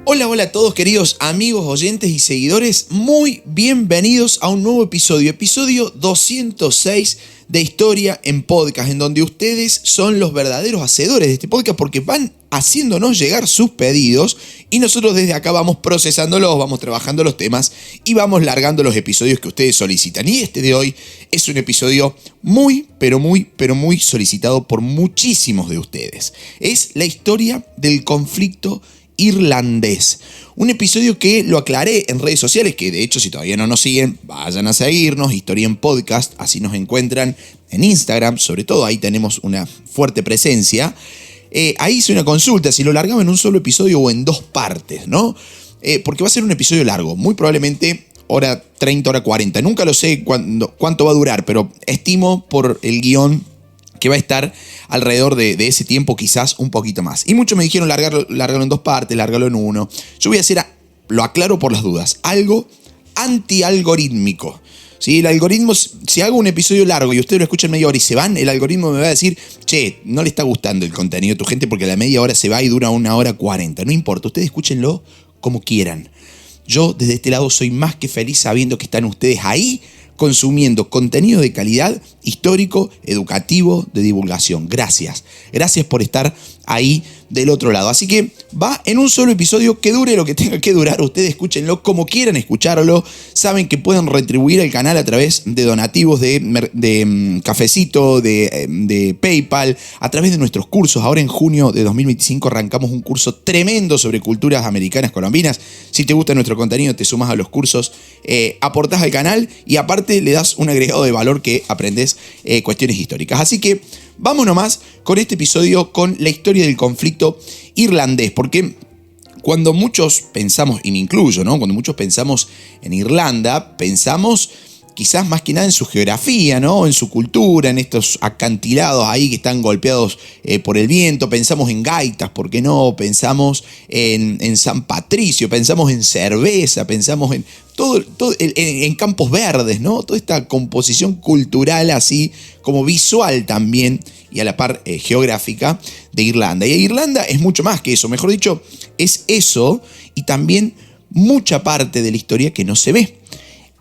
Hola, hola a todos queridos amigos, oyentes y seguidores, muy bienvenidos a un nuevo episodio 206 de Historia en Podcast, en donde ustedes son los verdaderos hacedores de este podcast porque van haciéndonos llegar sus pedidos y nosotros desde acá vamos procesándolos, vamos trabajando los temas y vamos largando los episodios que ustedes solicitan. Y este de hoy es un episodio muy solicitado por muchísimos de ustedes. Es la historia del conflicto irlandés. Un episodio que lo aclaré en redes sociales, que de hecho si todavía no nos siguen, vayan a seguirnos, Historia en Podcast, así nos encuentran en Instagram, sobre todo ahí tenemos una fuerte presencia. Ahí hice una consulta, si lo largaba en un solo episodio o en dos partes, ¿no? Porque va a ser un episodio largo, muy probablemente hora 30, hora 40. Nunca lo sé cuánto va a durar, pero estimo por el guión que va a estar alrededor de ese tiempo, quizás un poquito más. Y muchos me dijeron largarlo en dos partes, largarlo en uno. Yo voy a hacer, lo aclaro por las dudas, algo anti-algorítmico. ¿Sí? El algoritmo, si hago un episodio largo y ustedes lo escuchan media hora y se van, el algoritmo me va a decir, che, no le está gustando el contenido a tu gente porque a la media hora se va y dura 1 hora 40. No importa, ustedes escúchenlo como quieran. Yo desde este lado soy más que feliz sabiendo que están ustedes ahí consumiendo contenido de calidad, histórico, educativo, de divulgación. Gracias. Gracias por estar ahí del otro lado. Así que va en un solo episodio, que dure lo que tenga que durar. Ustedes escúchenlo como quieran escucharlo. Saben que pueden retribuir el canal a través de donativos de Cafecito, de PayPal, a través de nuestros cursos. Ahora en junio de 2025 arrancamos un curso tremendo sobre culturas americanas colombianas. Si te gusta nuestro contenido, te sumas a los cursos, aportás al canal y aparte le das un agregado de valor que aprendes cuestiones históricas. Así que vamos nomás con este episodio, con la historia del conflicto irlandés, porque cuando muchos pensamos, y me incluyo, ¿no? Cuando muchos pensamos en Irlanda, pensamos quizás más que nada en su geografía, ¿no? En su cultura, en estos acantilados ahí que están golpeados por el viento. Pensamos en gaitas, ¿por qué no? Pensamos en San Patricio, pensamos en cerveza, pensamos en todo en campos verdes, ¿no? Toda esta composición cultural así como visual también y a la par geográfica de Irlanda. Y Irlanda es mucho más que eso, mejor dicho, es eso y también mucha parte de la historia que no se ve.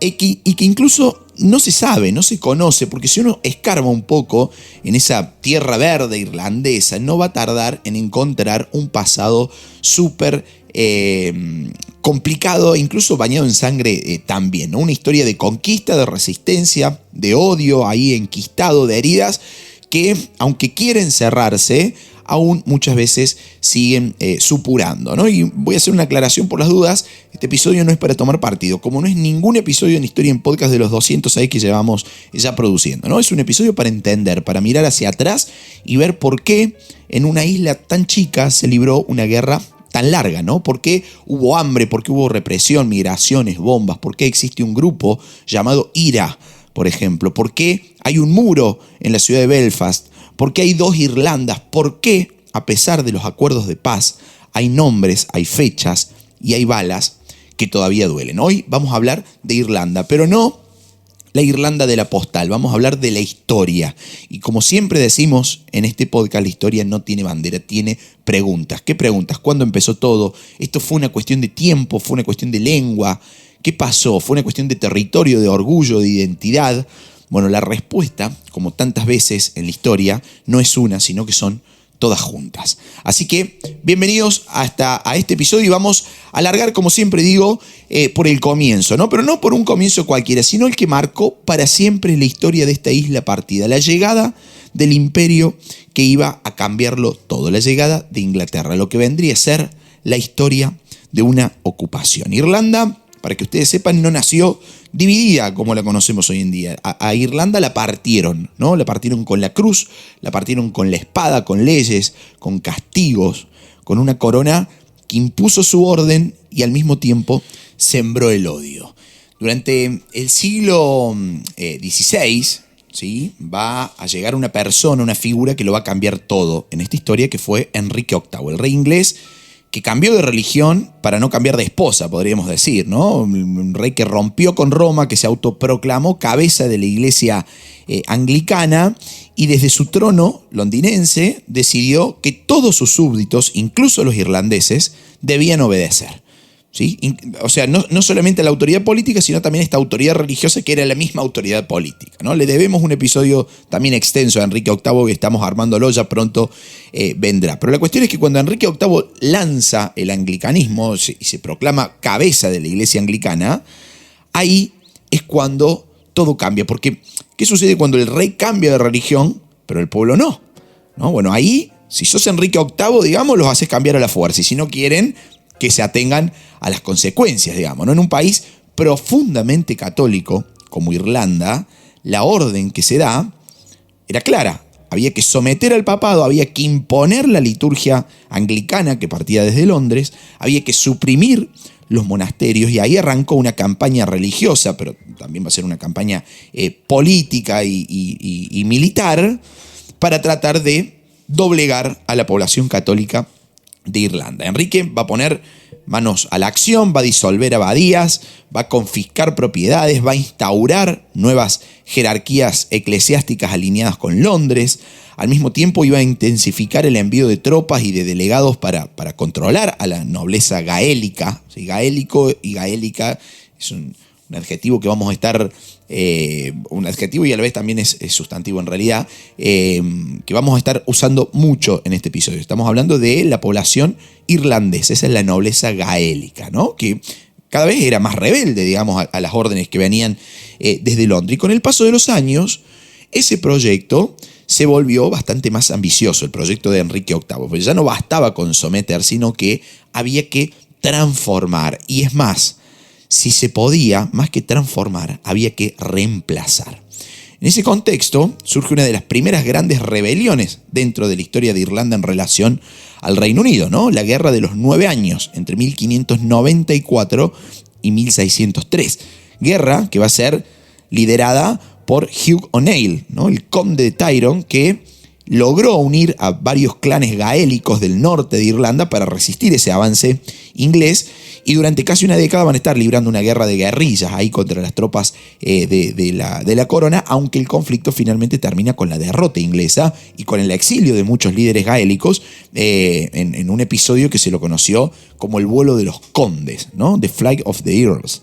Y que incluso no se sabe, no se conoce, porque si uno escarba un poco en esa tierra verde irlandesa, no va a tardar en encontrar un pasado súper complicado, incluso bañado en sangre también, ¿no? Una historia de conquista, de resistencia, de odio, ahí enquistado, de heridas, que aunque quieren cerrarse, aún muchas veces siguen supurando, ¿no? Y voy a hacer una aclaración por las dudas. Este episodio no es para tomar partido, como no es ningún episodio en Historia en Podcast de los 206 que llevamos ya produciendo, ¿no? Es un episodio para entender, para mirar hacia atrás y ver por qué en una isla tan chica se libró una guerra tan larga, ¿no? ¿Por qué hubo hambre? ¿Por qué hubo represión, migraciones, bombas? ¿Por qué existe un grupo llamado IRA, por ejemplo? ¿Por qué hay un muro en la ciudad de Belfast? ¿Por qué hay dos Irlandas? ¿Por qué, a pesar de los acuerdos de paz, hay nombres, hay fechas y hay balas que todavía duelen? Hoy vamos a hablar de Irlanda, pero no la Irlanda de la postal, vamos a hablar de la historia. Y como siempre decimos en este podcast, la historia no tiene bandera, tiene preguntas. ¿Qué preguntas? ¿Cuándo empezó todo? ¿Esto fue una cuestión de tiempo? ¿Fue una cuestión de lengua? ¿Qué pasó? ¿Fue una cuestión de territorio, de orgullo, de identidad? Bueno, la respuesta, como tantas veces en la historia, no es una, sino que son todas juntas. Así que bienvenidos a este episodio y vamos a alargar, como siempre digo, por el comienzo, ¿no? Pero no por un comienzo cualquiera, sino el que marcó para siempre la historia de esta isla partida, la llegada del imperio que iba a cambiarlo todo, la llegada de Inglaterra, lo que vendría a ser la historia de una ocupación. Irlanda, para que ustedes sepan, no nació dividida como la conocemos hoy en día. A Irlanda la partieron, ¿no? La partieron con la cruz, la partieron con la espada, con leyes, con castigos, con una corona que impuso su orden y al mismo tiempo sembró el odio. Durante el siglo XVI, ¿sí?, va a llegar una persona, una figura que lo va a cambiar todo en esta historia, que fue Enrique VIII, el rey inglés que cambió de religión para no cambiar de esposa, podríamos decir, ¿no? Un rey que rompió con Roma, que se autoproclamó cabeza de la iglesia anglicana, y desde su trono londinense decidió que todos sus súbditos, incluso los irlandeses, debían obedecer. ¿Sí? O sea, no solamente a la autoridad política, sino también a esta autoridad religiosa que era la misma autoridad política, ¿no? Le debemos un episodio también extenso a Enrique VIII, que estamos armándolo, ya pronto vendrá. Pero la cuestión es que cuando Enrique VIII lanza el anglicanismo y se proclama cabeza de la iglesia anglicana, ahí es cuando todo cambia. Porque, ¿qué sucede cuando el rey cambia de religión, pero el pueblo no? ¿No? Bueno, ahí, si sos Enrique VIII, digamos, los haces cambiar a la fuerza. Y si no quieren, que se atengan a las consecuencias, digamos, ¿no? En un país profundamente católico como Irlanda, la orden que se da era clara. Había que someter al papado, había que imponer la liturgia anglicana que partía desde Londres, había que suprimir los monasterios, y ahí arrancó una campaña religiosa, pero también va a ser una campaña política y militar, para tratar de doblegar a la población católica de Irlanda. Enrique va a poner manos a la acción, va a disolver abadías, va a confiscar propiedades, va a instaurar nuevas jerarquías eclesiásticas alineadas con Londres. Al mismo tiempo iba a intensificar el envío de tropas y de delegados para controlar a la nobleza gaélica. ¿Sí? Gaélico y gaélica es un adjetivo que vamos a estar, un adjetivo y a la vez también es sustantivo en realidad, que vamos a estar usando mucho en este episodio. Estamos hablando de la población irlandesa, esa es la nobleza gaélica, ¿no? Que cada vez era más rebelde, digamos, a las órdenes que venían desde Londres. Y con el paso de los años, ese proyecto se volvió bastante más ambicioso, el proyecto de Enrique VIII, porque ya no bastaba con someter, sino que había que transformar. Y es más, si se podía, más que transformar, había que reemplazar. En ese contexto surge una de las primeras grandes rebeliones dentro de la historia de Irlanda en relación al Reino Unido, ¿no? La Guerra de los 9 años, entre 1594 y 1603. Guerra que va a ser liderada por Hugh O'Neill, ¿no? El conde de Tyrone, que logró unir a varios clanes gaélicos del norte de Irlanda para resistir ese avance inglés, y durante casi una década van a estar librando una guerra de guerrillas ahí contra las tropas de la corona, aunque el conflicto finalmente termina con la derrota inglesa y con el exilio de muchos líderes gaélicos en un episodio que se lo conoció como el vuelo de los condes, ¿no? The Flight of the Earls.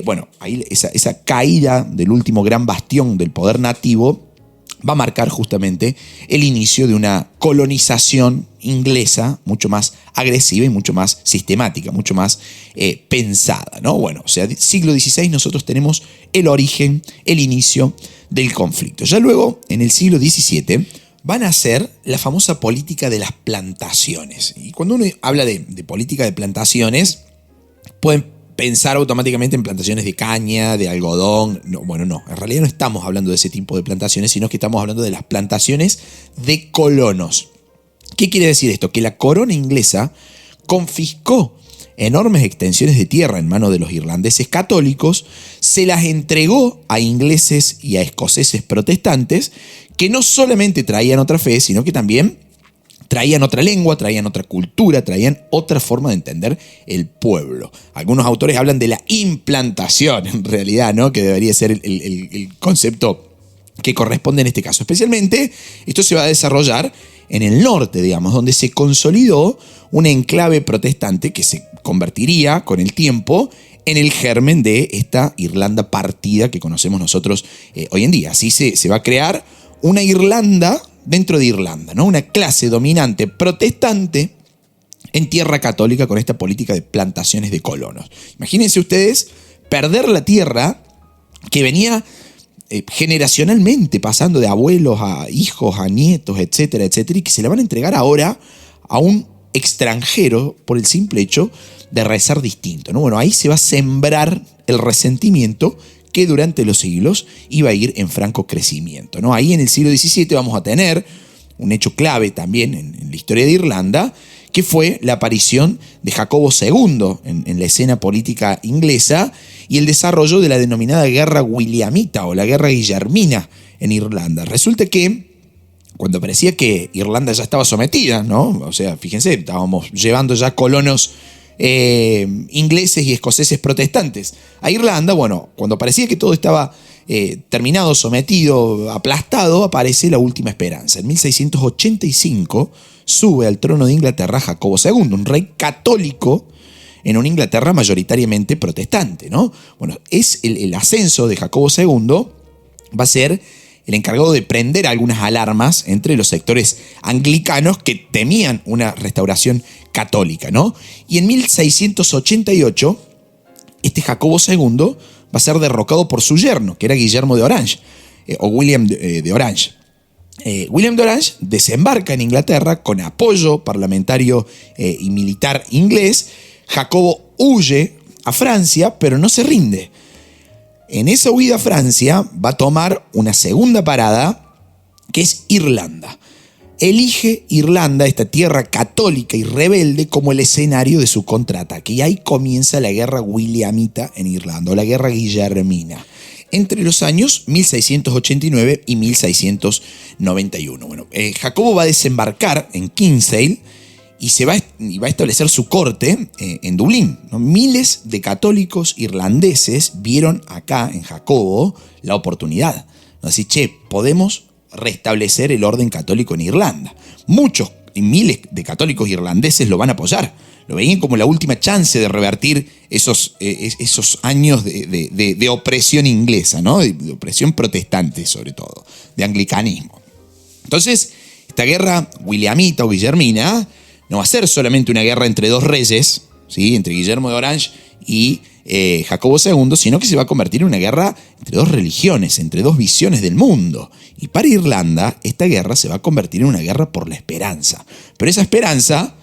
Bueno, ahí esa caída del último gran bastión del poder nativo va a marcar justamente el inicio de una colonización inglesa mucho más agresiva y mucho más sistemática, mucho más pensada, ¿no? Bueno, o sea, siglo XVI nosotros tenemos el origen, el inicio del conflicto. Ya luego, en el siglo XVII, van a hacer la famosa política de las plantaciones. Y cuando uno habla de política de plantaciones, pueden pensar automáticamente en plantaciones de caña, de algodón. No, bueno, no, en realidad no estamos hablando de ese tipo de plantaciones, sino que estamos hablando de las plantaciones de colonos. ¿Qué quiere decir esto? Que la corona inglesa confiscó enormes extensiones de tierra en manos de los irlandeses católicos, se las entregó a ingleses y a escoceses protestantes, que no solamente traían otra fe, sino que también traían otra lengua, traían otra cultura, traían otra forma de entender el pueblo. Algunos autores hablan de la implantación, en realidad, ¿no? Que debería ser el concepto que corresponde en este caso. Especialmente, esto se va a desarrollar en el norte, digamos, donde se consolidó un enclave protestante que se convertiría con el tiempo en el germen de esta Irlanda partida que conocemos nosotros hoy en día. Así se va a crear una Irlanda dentro de Irlanda, ¿no? Una clase dominante protestante en tierra católica con esta política de plantaciones de colonos. Imagínense ustedes perder la tierra que venía generacionalmente pasando de abuelos a hijos, a nietos, etcétera, etcétera, y que se la van a entregar ahora a un extranjero por el simple hecho de rezar distinto, ¿no? Bueno, ahí se va a sembrar el resentimiento que durante los siglos iba a ir en franco crecimiento, ¿no? Ahí en el siglo XVII vamos a tener un hecho clave también en la historia de Irlanda, que fue la aparición de Jacobo II en la escena política inglesa y el desarrollo de la denominada guerra williamita o la guerra guillermina en Irlanda. Resulta que cuando parecía que Irlanda ya estaba sometida, ¿no? O sea, fíjense, estábamos llevando ya colonos ingleses y escoceses protestantes a Irlanda. Bueno, cuando parecía que todo estaba terminado, sometido, aplastado, aparece la última esperanza. En 1685 sube al trono de Inglaterra Jacobo II, un rey católico en una Inglaterra mayoritariamente protestante, ¿no? Bueno, el ascenso de Jacobo II va a ser el encargado de prender algunas alarmas entre los sectores anglicanos que temían una restauración católica, ¿no? Y en 1688, este Jacobo II va a ser derrocado por su yerno, que era Guillermo de Orange, o William de Orange. William de Orange desembarca en Inglaterra con apoyo parlamentario y militar inglés. Jacobo huye a Francia, pero no se rinde. En esa huida a Francia va a tomar una segunda parada, que es Irlanda. Elige Irlanda, esta tierra católica y rebelde, como el escenario de su contraataque. Y ahí comienza la guerra williamita en Irlanda, o la guerra guillermina, entre los años 1689 y 1691. Bueno, Jacobo va a desembarcar en Kinsale y va a establecer su corte en Dublín, ¿no? Miles de católicos irlandeses vieron acá en Jacobo la oportunidad. Así, podemos restablecer el orden católico en Irlanda. Muchos y miles de católicos irlandeses lo van a apoyar. Lo veían como la última chance de revertir esos años de opresión inglesa, ¿no? De opresión protestante, sobre todo, de anglicanismo. Entonces, esta guerra williamita o guillermina no va a ser solamente una guerra entre dos reyes, ¿sí? Entre Guillermo de Orange y Jacobo II, sino que se va a convertir en una guerra entre dos religiones, entre dos visiones del mundo. Y para Irlanda, esta guerra se va a convertir en una guerra por la esperanza. Pero esa esperanza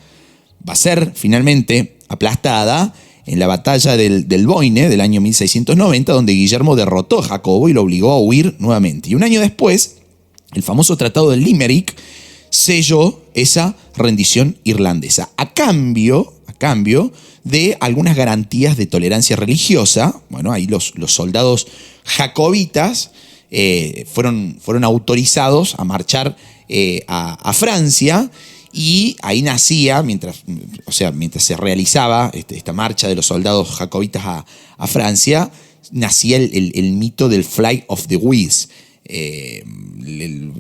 va a ser finalmente aplastada en la batalla del Boyne del año 1690, donde Guillermo derrotó a Jacobo y lo obligó a huir nuevamente. Y un año después, el famoso Tratado de Limerick selló esa rendición irlandesa, a cambio de algunas garantías de tolerancia religiosa. Bueno, ahí los soldados jacobitas fueron autorizados a marchar a Francia, y ahí nacía, mientras se realizaba esta marcha de los soldados jacobitas a Francia, nacía el mito del Flight of the Geese, el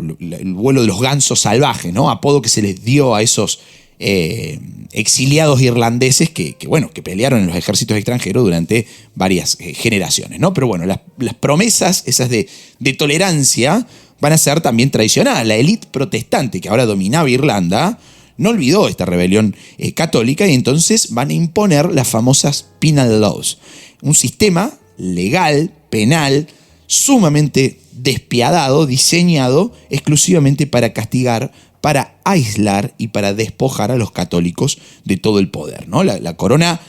vuelo de los gansos salvajes, ¿no? Apodo que se les dio a esos exiliados irlandeses que pelearon en los ejércitos extranjeros durante varias generaciones, ¿no? Pero bueno, las promesas esas de tolerancia van a ser también traicionadas. La élite protestante que ahora dominaba Irlanda no olvidó esta rebelión católica, y entonces van a imponer las famosas penal laws, un sistema legal, penal, sumamente despiadado, diseñado exclusivamente para castigar, para aislar y para despojar a los católicos de todo el poder, ¿no? La corona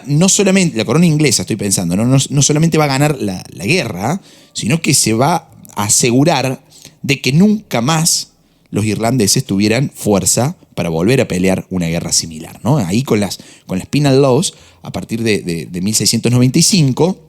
no solamente, la corona inglesa, estoy pensando, no solamente va a ganar la guerra, sino que se va a asegurar de que nunca más los irlandeses tuvieran fuerza para volver a pelear una guerra similar, ¿no? Ahí con las penal laws, a partir de 1695,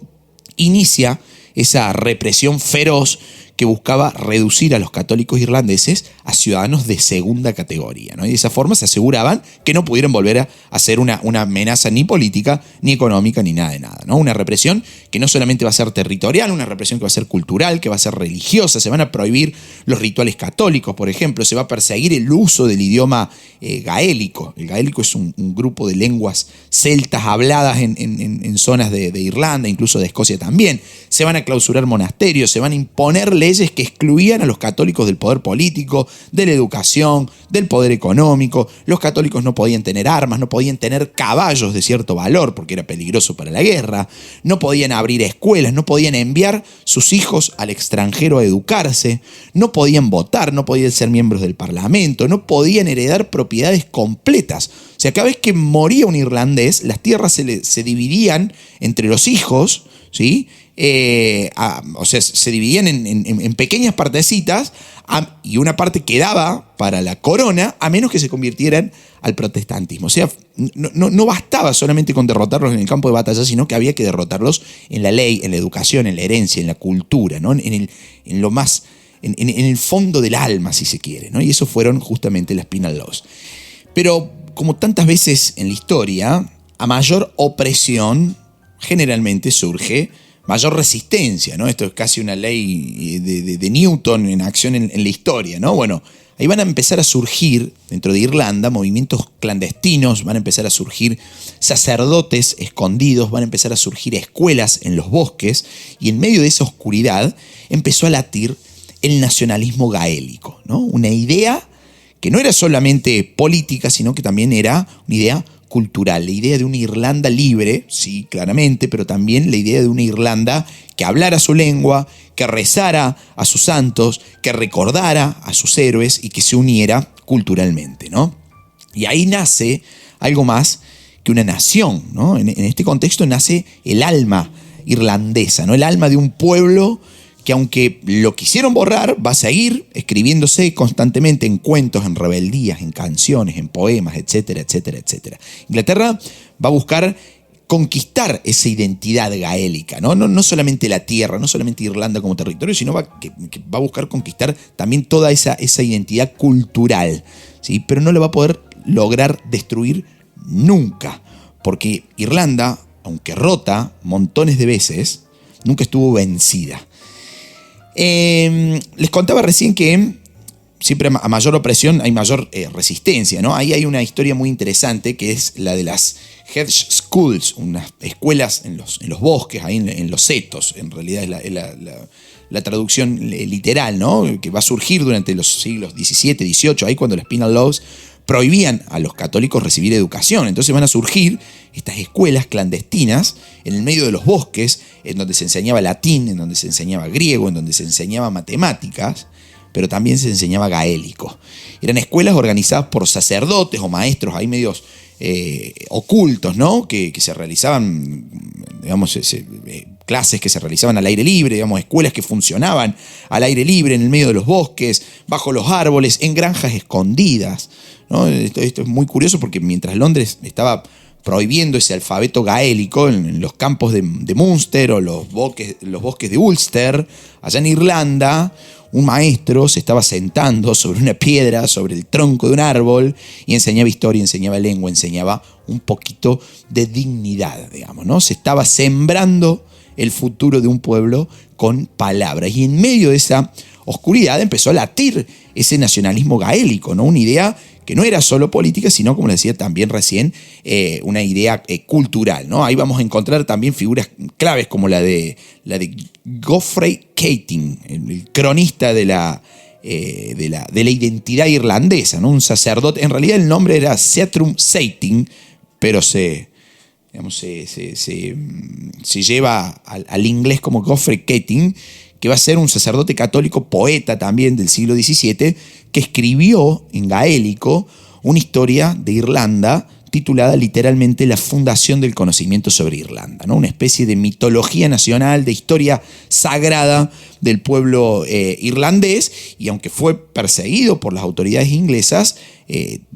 inicia esa represión feroz que buscaba reducir a los católicos irlandeses a ciudadanos de segunda categoría, ¿no? Y de esa forma se aseguraban que no pudieran volver a ser una amenaza ni política, ni económica, ni nada de nada, ¿no? Una represión que no solamente va a ser territorial, una represión que va a ser cultural, que va a ser religiosa. Se van a prohibir los rituales católicos, por ejemplo. Se va a perseguir el uso del idioma gaélico. El gaélico es un grupo de lenguas celtas habladas en zonas de Irlanda, incluso de Escocia también. Se van a clausurar monasterios, se van a imponer leyes que excluían a los católicos del poder político, de la educación, del poder económico. Los católicos no podían tener armas, no podían tener caballos de cierto valor porque era peligroso para la guerra, no podían abrir escuelas, no podían enviar sus hijos al extranjero a educarse, no podían votar, no podían ser miembros del parlamento, no podían heredar propiedades completas. O sea, cada vez que moría un irlandés, las tierras se dividían entre los hijos, ¿sí? Se dividían en pequeñas partecitas, y una parte quedaba para la corona, a menos que se convirtieran al protestantismo. O sea, no bastaba solamente con derrotarlos en el campo de batalla, sino que había que derrotarlos en la ley, en la educación, en la herencia, en la cultura, ¿no? en lo más en el fondo del alma, si se quiere, ¿no? Y eso fueron justamente las Penal Laws. Pero, como tantas veces en la historia, a mayor opresión generalmente surge mayor resistencia, ¿no? Esto es casi una ley de Newton en acción en la historia, ¿no? Bueno, ahí van a empezar a surgir, dentro de Irlanda, movimientos clandestinos, van a empezar a surgir sacerdotes escondidos, van a empezar a surgir escuelas en los bosques, y en medio de esa oscuridad empezó a latir el nacionalismo gaélico, ¿no? Una idea que no era solamente política, sino que también era una idea cultural, la idea de una Irlanda libre, sí, claramente, pero también la idea de una Irlanda que hablara su lengua, que rezara a sus santos, que recordara a sus héroes y que se uniera culturalmente, ¿no? Y ahí nace algo más que una nación, ¿no? En este contexto nace el alma irlandesa, ¿no? El alma de un pueblo que, aunque lo quisieron borrar, va a seguir escribiéndose constantemente en cuentos, en rebeldías, en canciones, en poemas, etcétera, etcétera, etcétera. Inglaterra va a buscar conquistar esa identidad gaélica, ¿no? No solamente la tierra, no solamente Irlanda como territorio, sino que va a buscar conquistar también toda esa identidad cultural, ¿sí? Pero no lo va a poder lograr destruir nunca, porque Irlanda, aunque rota montones de veces, nunca estuvo vencida. Les contaba recién que siempre a mayor opresión hay mayor resistencia, ¿no? Ahí hay una historia muy interesante que es la de las Hedge Schools, unas escuelas en los bosques, ahí en los setos, en realidad es la traducción literal, ¿no? Que va a surgir durante los siglos XVII, XVIII, ahí cuando las Penal Laws prohibían a los católicos recibir educación. Entonces van a surgir estas escuelas clandestinas en el medio de los bosques, en donde se enseñaba latín, en donde se enseñaba griego, en donde se enseñaba matemáticas, pero también se enseñaba gaélico. Eran escuelas organizadas por sacerdotes o maestros ahí medios ocultos, ¿no? Que se realizaban, digamos, clases que se realizaban al aire libre, digamos, escuelas que funcionaban al aire libre, en el medio de los bosques, bajo los árboles, en granjas escondidas, ¿no? Esto es muy curioso porque mientras Londres estaba prohibiendo ese alfabeto gaélico en los campos de Munster o los bosques de Ulster, allá en Irlanda, un maestro se estaba sentando sobre una piedra, sobre el tronco de un árbol, y enseñaba historia, enseñaba lengua, enseñaba un poquito de dignidad, digamos, ¿no? Se estaba sembrando el futuro de un pueblo con palabras. Y en medio de esa oscuridad empezó a latir ese nacionalismo gaélico, ¿no? Una idea que no era solo política, sino, como les decía también recién, una idea cultural, ¿no? Ahí vamos a encontrar también figuras claves como la de Geoffrey Keating, el cronista de la identidad irlandesa, ¿no? Un sacerdote, en realidad el nombre era Seachtrum Seiting, pero se lleva al inglés como Geoffrey Keating, que va a ser un sacerdote católico, poeta también del siglo XVII, que escribió en gaélico una historia de Irlanda titulada literalmente La fundación del conocimiento sobre Irlanda, ¿no? Una especie de mitología nacional, de historia sagrada del pueblo irlandés, y aunque fue perseguido por las autoridades inglesas,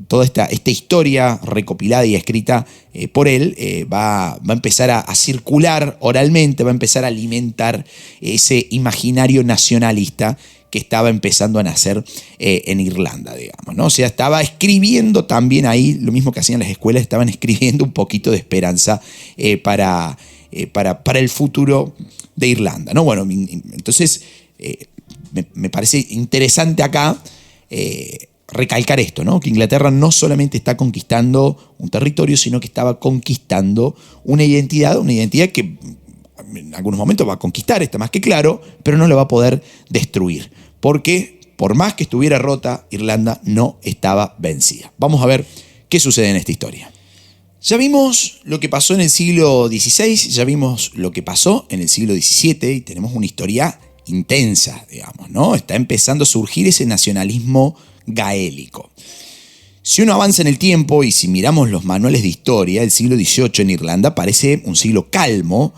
toda esta historia recopilada y escrita por él va a empezar a circular oralmente, va a empezar a alimentar ese imaginario nacionalista que estaba empezando a nacer en Irlanda, digamos, ¿no? O sea, estaba escribiendo también ahí, lo mismo que hacían las escuelas, estaban escribiendo un poquito de esperanza para el futuro de Irlanda, ¿no? Bueno, entonces me parece interesante acá recalcar esto, ¿no? Que Inglaterra no solamente está conquistando un territorio, sino que estaba conquistando una identidad que en algunos momentos va a conquistar, está más que claro, pero no lo va a poder destruir, porque por más que estuviera rota, Irlanda no estaba vencida. Vamos a ver qué sucede en esta historia. Ya vimos lo que pasó en el siglo XVI, ya vimos lo que pasó en el siglo XVII, y tenemos una historia intensa, digamos, ¿no? Está empezando a surgir ese nacionalismo gaélico. Si uno avanza en el tiempo y si miramos los manuales de historia, el siglo XVIII en Irlanda parece un siglo calmo,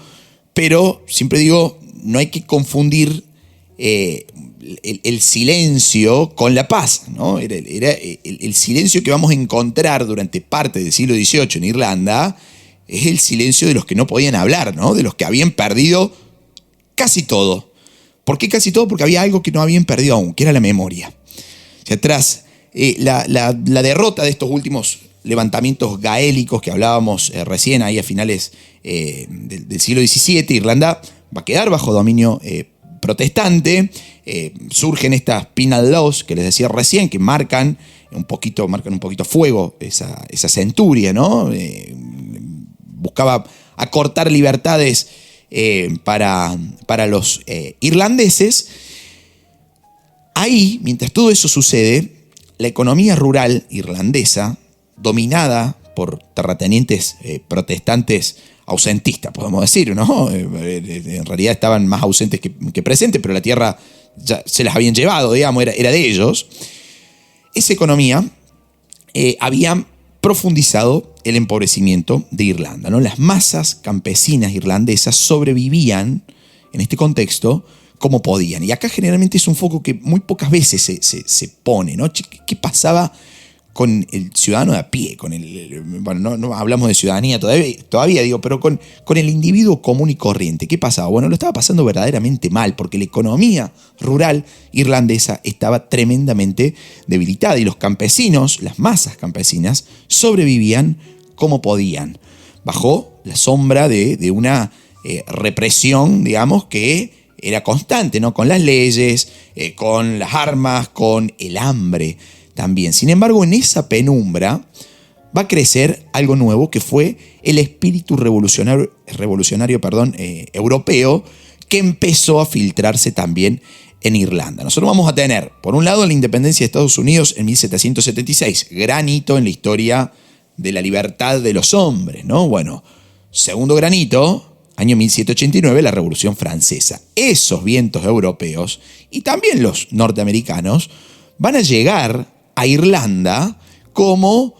pero siempre digo, no hay que confundir el silencio con la paz, ¿no? Era el silencio que vamos a encontrar durante parte del siglo XVIII en Irlanda, es el silencio de los que no podían hablar, ¿no? De los que habían perdido casi todo ¿Por qué casi todo? Porque había algo que no habían perdido aún, que era la memoria. O sea, tras la derrota de estos últimos levantamientos gaélicos que hablábamos recién, ahí a finales del siglo XVII, Irlanda va a quedar bajo dominio protestante. Surgen estas penal laws que les decía recién, que marcan un poquito fuego esa centuria, ¿no? Buscaba acortar libertades para los irlandeses. Ahí, mientras todo eso sucede, la economía rural irlandesa, dominada por terratenientes protestantes ausentistas, podemos decir, ¿no? En realidad estaban más ausentes que presentes, pero la tierra ya se las habían llevado, digamos, era de ellos. Esa economía había profundizado el empobrecimiento de Irlanda, ¿no? Las masas campesinas irlandesas sobrevivían en este contexto como podían. Y acá generalmente es un foco que muy pocas veces se pone, ¿no? ¿Qué pasaba con el ciudadano de a pie? Bueno, no hablamos de ciudadanía todavía digo, pero con el individuo común y corriente. ¿Qué pasaba? Bueno, lo estaba pasando verdaderamente mal, porque la economía rural irlandesa estaba tremendamente debilitada y los campesinos, las masas campesinas, sobrevivían como podían, bajo la sombra de una represión, digamos, que era constante, ¿no? Con las leyes, con las armas, con el hambre también. Sin embargo, en esa penumbra va a crecer algo nuevo, que fue el espíritu revolucionario europeo, que empezó a filtrarse también en Irlanda. Nosotros vamos a tener, por un lado, la independencia de Estados Unidos en 1776, gran hito en la historia de la libertad de los hombres, ¿no? Bueno, segundo gran hito, año 1789, la Revolución Francesa. Esos vientos europeos y también los norteamericanos van a llegar a Irlanda como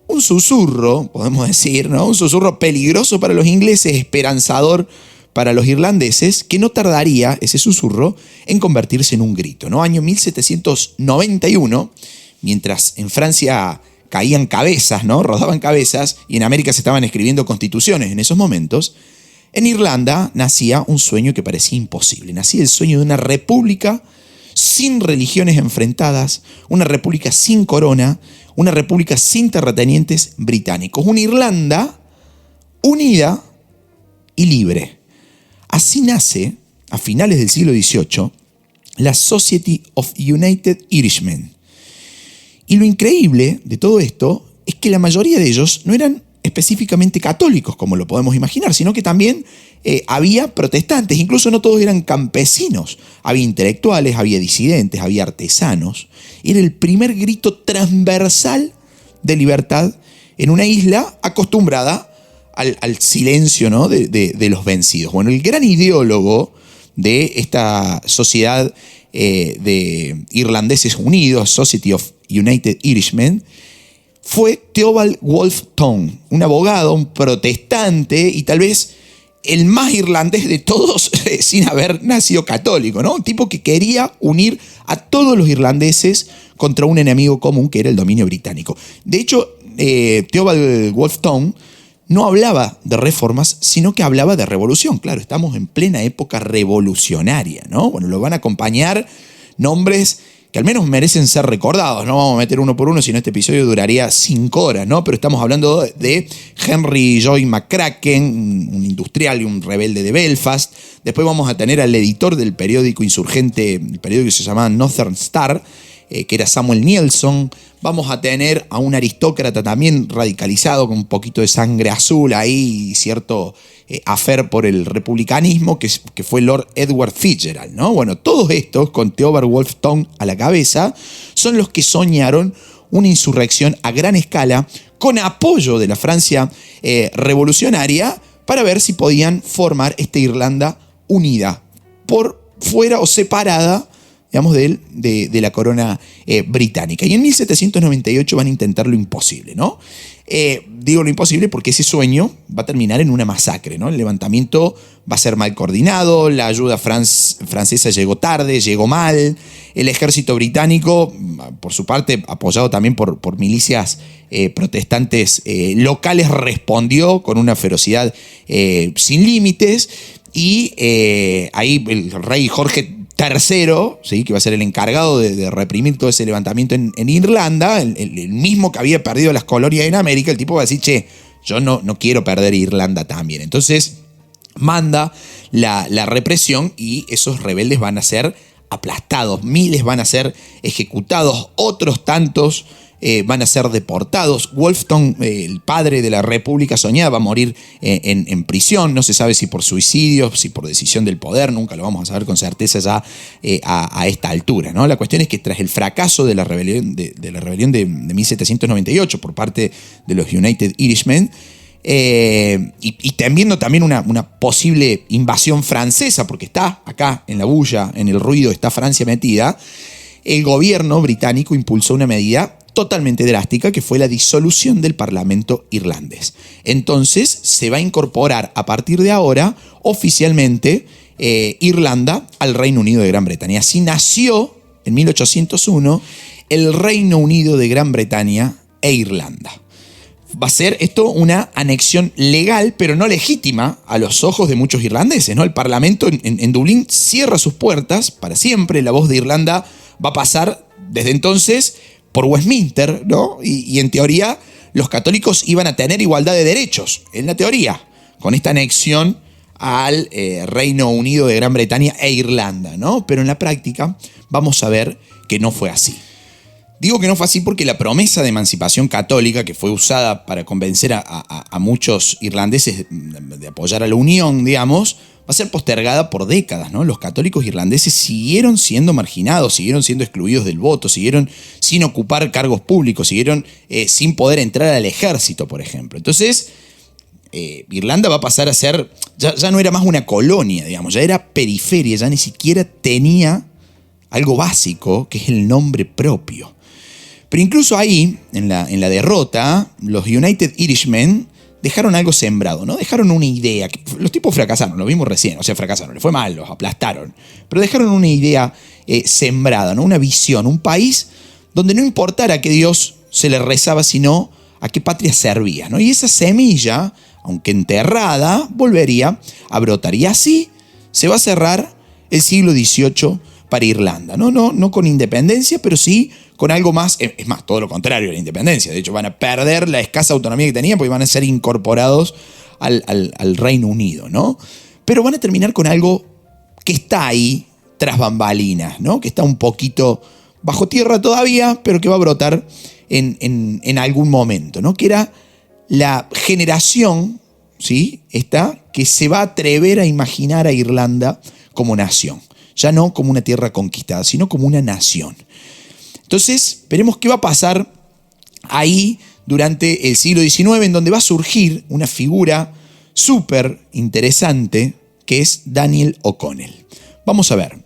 un susurro, podemos decir, ¿no? Un susurro peligroso para los ingleses, esperanzador para los irlandeses, que no tardaría, ese susurro, en convertirse en un grito, ¿no? Año 1791, mientras en Francia caían cabezas, ¿no? Rodaban cabezas, y en América se estaban escribiendo constituciones en esos momentos, en Irlanda nacía un sueño que parecía imposible. Nacía el sueño de una república sin religiones enfrentadas, una república sin corona, una república sin terratenientes británicos. Una Irlanda unida y libre. Así nace, a finales del siglo XVIII, la Society of United Irishmen. Y lo increíble de todo esto es que la mayoría de ellos no eran específicamente católicos, como lo podemos imaginar, sino que también había protestantes, incluso no todos eran campesinos, había intelectuales, había disidentes, había artesanos. Era el primer grito transversal de libertad en una isla acostumbrada al silencio, ¿no? de los vencidos. Bueno, el gran ideólogo de esta sociedad de irlandeses unidos, Society of United Irishmen, fue Theobald Wolfe Tone, un abogado, un protestante y tal vez el más irlandés de todos sin haber nacido católico, ¿no? Un tipo que quería unir a todos los irlandeses contra un enemigo común que era el dominio británico. De hecho, Theobald Wolfe Tone no hablaba de reformas, sino que hablaba de revolución. Claro, estamos en plena época revolucionaria, ¿no? Bueno, lo van a acompañar nombres que al menos merecen ser recordados. No vamos a meter uno por uno, sino este episodio duraría 5 horas, ¿no? Pero estamos hablando de Henry Joy McCracken, un industrial y un rebelde de Belfast. Después vamos a tener al editor del periódico insurgente, el periódico que se llamaba Northern Star, que era Samuel Neilson. Vamos a tener a un aristócrata también radicalizado con un poquito de sangre azul ahí, cierto afer por el republicanismo, que fue Lord Edward Fitzgerald, ¿no? Bueno, todos estos, con Theobald Wolfe Tone a la cabeza, son los que soñaron una insurrección a gran escala con apoyo de la Francia revolucionaria para ver si podían formar esta Irlanda unida, por fuera o separada, digamos, de la corona británica. Y en 1798 van a intentar lo imposible, ¿no? Digo lo imposible porque ese sueño va a terminar en una masacre, ¿no? El levantamiento va a ser mal coordinado, la ayuda francesa llegó tarde, llegó mal, el ejército británico, por su parte, apoyado también por milicias protestantes locales, respondió con una ferocidad sin límites. y ahí el rey Jorge III, ¿sí? Que va a ser el encargado de reprimir todo ese levantamiento en Irlanda, el mismo que había perdido las colonias en América, el tipo va a decir, che, yo no quiero perder Irlanda también. Entonces manda la represión y esos rebeldes van a ser aplastados, miles van a ser ejecutados, otros tantos van a ser deportados. Wolfton, el padre de la República Soñada, va a morir en prisión. No se sabe si por suicidio, si por decisión del poder, nunca lo vamos a saber con certeza ya a esta altura, ¿no? La cuestión es que tras el fracaso de la rebelión de 1798 por parte de los United Irishmen, y temiendo también una posible invasión francesa, porque está acá en la bulla, en el ruido, está Francia metida, el gobierno británico impulsó una medida totalmente drástica, que fue la disolución del Parlamento irlandés. Entonces se va a incorporar a partir de ahora oficialmente Irlanda al Reino Unido de Gran Bretaña. Así nació en 1801 el Reino Unido de Gran Bretaña e Irlanda. Va a ser esto una anexión legal, pero no legítima a los ojos de muchos irlandeses, ¿no? El Parlamento en Dublín cierra sus puertas para siempre. La voz de Irlanda va a pasar desde entonces por Westminster, ¿no? Y en teoría los católicos iban a tener igualdad de derechos, en la teoría, con esta anexión al Reino Unido de Gran Bretaña e Irlanda, ¿no? Pero en la práctica vamos a ver que no fue así. Digo que no fue así porque la promesa de emancipación católica, que fue usada para convencer a muchos irlandeses de apoyar a la unión, digamos, va a ser postergada por décadas, ¿no? Los católicos irlandeses siguieron siendo marginados, siguieron siendo excluidos del voto, siguieron sin ocupar cargos públicos, siguieron sin poder entrar al ejército, por ejemplo. Entonces, Irlanda va a pasar a ser, ya no era más una colonia, digamos, ya era periferia, ya ni siquiera tenía algo básico, que es el nombre propio. Pero incluso ahí, en la derrota, los United Irishmen dejaron algo sembrado, ¿no? Dejaron una idea. Los tipos fracasaron, lo vimos recién, o sea, fracasaron, les fue mal, los aplastaron. Pero dejaron una idea sembrada, ¿no? Una visión, un país donde no importara a qué Dios se le rezaba, sino a qué patria servía, ¿no? Y esa semilla, aunque enterrada, volvería a brotar. Y así se va a cerrar el siglo XVIII para Irlanda, ¿no? No con independencia, pero sí con algo más, es más, todo lo contrario a la independencia. De hecho, van a perder la escasa autonomía que tenían porque van a ser incorporados al Reino Unido, ¿no? Pero van a terminar con algo que está ahí tras bambalinas, ¿no? Que está un poquito bajo tierra todavía, pero que va a brotar en algún momento, ¿no? Que era la generación, ¿sí? Esta que se va a atrever a imaginar a Irlanda como nación. Ya no como una tierra conquistada, sino como una nación. Entonces, veremos qué va a pasar ahí durante el siglo XIX, en donde va a surgir una figura súper interesante, que es Daniel O'Connell. Vamos a ver.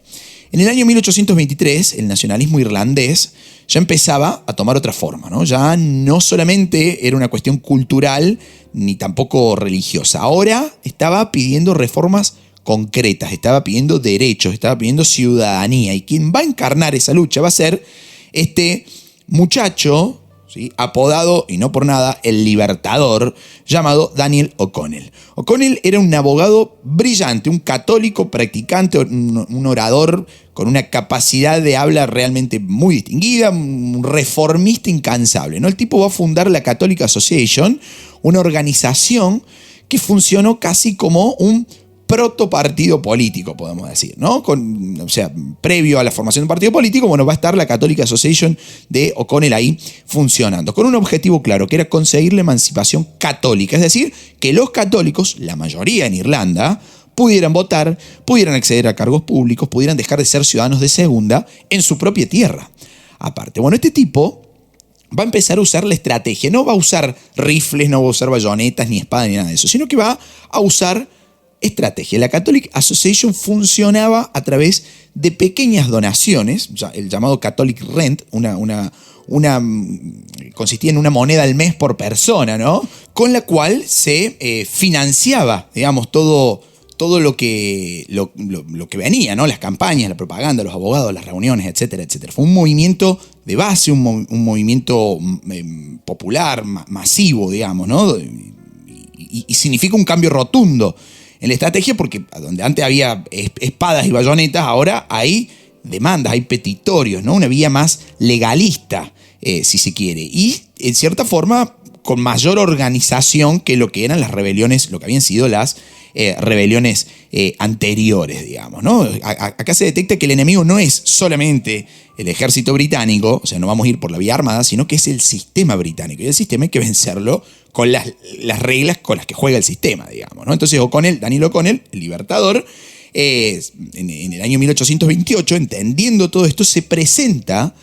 En el año 1823, el nacionalismo irlandés ya empezaba a tomar otra forma, ¿no? Ya no solamente era una cuestión cultural, ni tampoco religiosa. Ahora estaba pidiendo reformas concretas, estaba pidiendo derechos, estaba pidiendo ciudadanía. Y quien va a encarnar esa lucha va a ser este muchacho, ¿sí? Apodado, y no por nada, el Libertador, llamado Daniel O'Connell. O'Connell era un abogado brillante, un católico practicante, un orador con una capacidad de habla realmente muy distinguida, un reformista incansable, ¿no? El tipo va a fundar la Catholic Association, una organización que funcionó casi como un protopartido político, podemos decir, ¿no? O sea, previo a la formación de un partido político, bueno, va a estar la Catholic Association de O'Connell ahí funcionando, con un objetivo claro, que era conseguir la emancipación católica, es decir, que los católicos, la mayoría en Irlanda, pudieran votar, pudieran acceder a cargos públicos, pudieran dejar de ser ciudadanos de segunda en su propia tierra. Aparte, bueno, este tipo va a empezar a usar la estrategia, no va a usar rifles, no va a usar bayonetas, ni espadas, ni nada de eso, sino que va a usar estrategia. La Catholic Association funcionaba a través de pequeñas donaciones, el llamado Catholic Rent, consistía en una moneda al mes por persona, ¿no? Con la cual se financiaba, digamos, todo lo que venía, ¿no? Las campañas, la propaganda, los abogados, las reuniones, etcétera, etcétera. Fue un movimiento de base, un movimiento popular, masivo, digamos, ¿no? Y significa un cambio rotundo en la estrategia, porque donde antes había espadas y bayonetas, ahora hay demandas, hay petitorios, ¿no? Una vía más legalista, si se quiere. Y, en cierta forma, con mayor organización que lo que eran las rebeliones, lo que habían sido las rebeliones anteriores, digamos, ¿no? Acá se detecta que el enemigo no es solamente el ejército británico, o sea, no vamos a ir por la vía armada, sino que es el sistema británico. Y el sistema hay que vencerlo con las reglas con las que juega el sistema, digamos, ¿no? Entonces Daniel O'Connell, el libertador, en el año 1828, entendiendo todo esto, se presenta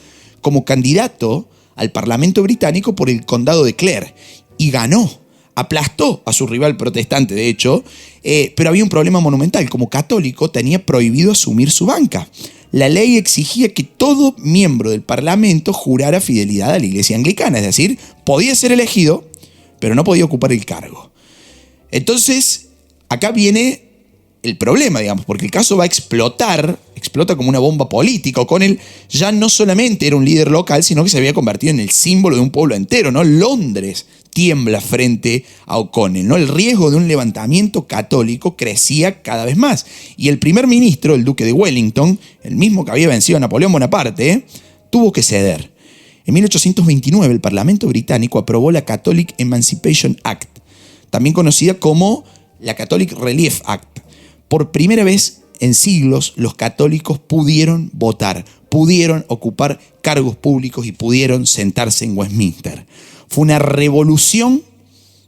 como candidato al Parlamento británico por el condado de Clare y ganó. Aplastó a su rival protestante, de hecho, pero había un problema monumental. Como católico tenía prohibido asumir su banca. La ley exigía que todo miembro del Parlamento jurara fidelidad a la Iglesia anglicana, es decir, podía ser elegido, pero no podía ocupar el cargo. Entonces, acá viene el problema, digamos, porque el caso va a explota como una bomba política. O'Connell ya no solamente era un líder local, sino que se había convertido en el símbolo de un pueblo entero, ¿no? Londres tiembla frente a O'Connell, ¿no? El riesgo de un levantamiento católico crecía cada vez más. Y el primer ministro, el duque de Wellington, el mismo que había vencido a Napoleón Bonaparte, tuvo que ceder. En 1829 el Parlamento británico aprobó la Catholic Emancipation Act, también conocida como la Catholic Relief Act. Por primera vez en siglos los católicos pudieron votar, pudieron ocupar cargos públicos y pudieron sentarse en Westminster. Fue una revolución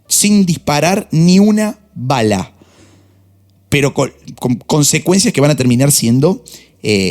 sin disparar ni una bala, pero con consecuencias que van a terminar siendo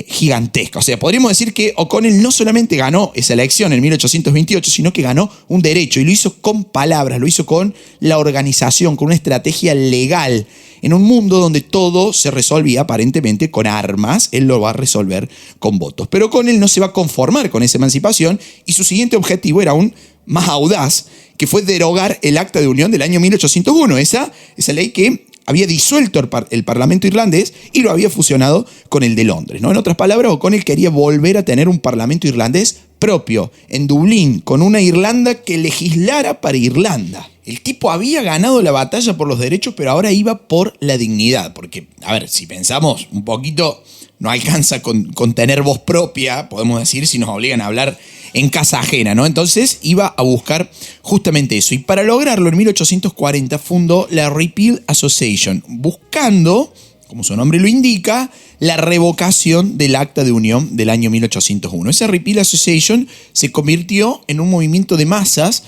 gigantesca. O sea, podríamos decir que O'Connell no solamente ganó esa elección en 1828, sino que ganó un derecho, y lo hizo con palabras, lo hizo con la organización, con una estrategia legal. En un mundo donde todo se resolvía aparentemente con armas, él lo va a resolver con votos. Pero O'Connell no se va a conformar con esa emancipación, y su siguiente objetivo era aún más audaz, que fue derogar el Acta de Unión del año 1801, esa ley que había disuelto el Parlamento irlandés y lo había fusionado con el de Londres, ¿no? En otras palabras, O'Connell quería volver a tener un Parlamento irlandés propio, en Dublín, con una Irlanda que legislara para Irlanda. El tipo había ganado la batalla por los derechos, pero ahora iba por la dignidad. Porque, a ver, si pensamos un poquito, no alcanza con tener voz propia, podemos decir, si nos obligan a hablar en casa ajena, ¿no? Entonces iba a buscar justamente eso. Y para lograrlo, en 1840 fundó la Repeal Association, buscando, como su nombre lo indica, la revocación del Acta de Unión del año 1801. Esa Repeal Association se convirtió en un movimiento de masas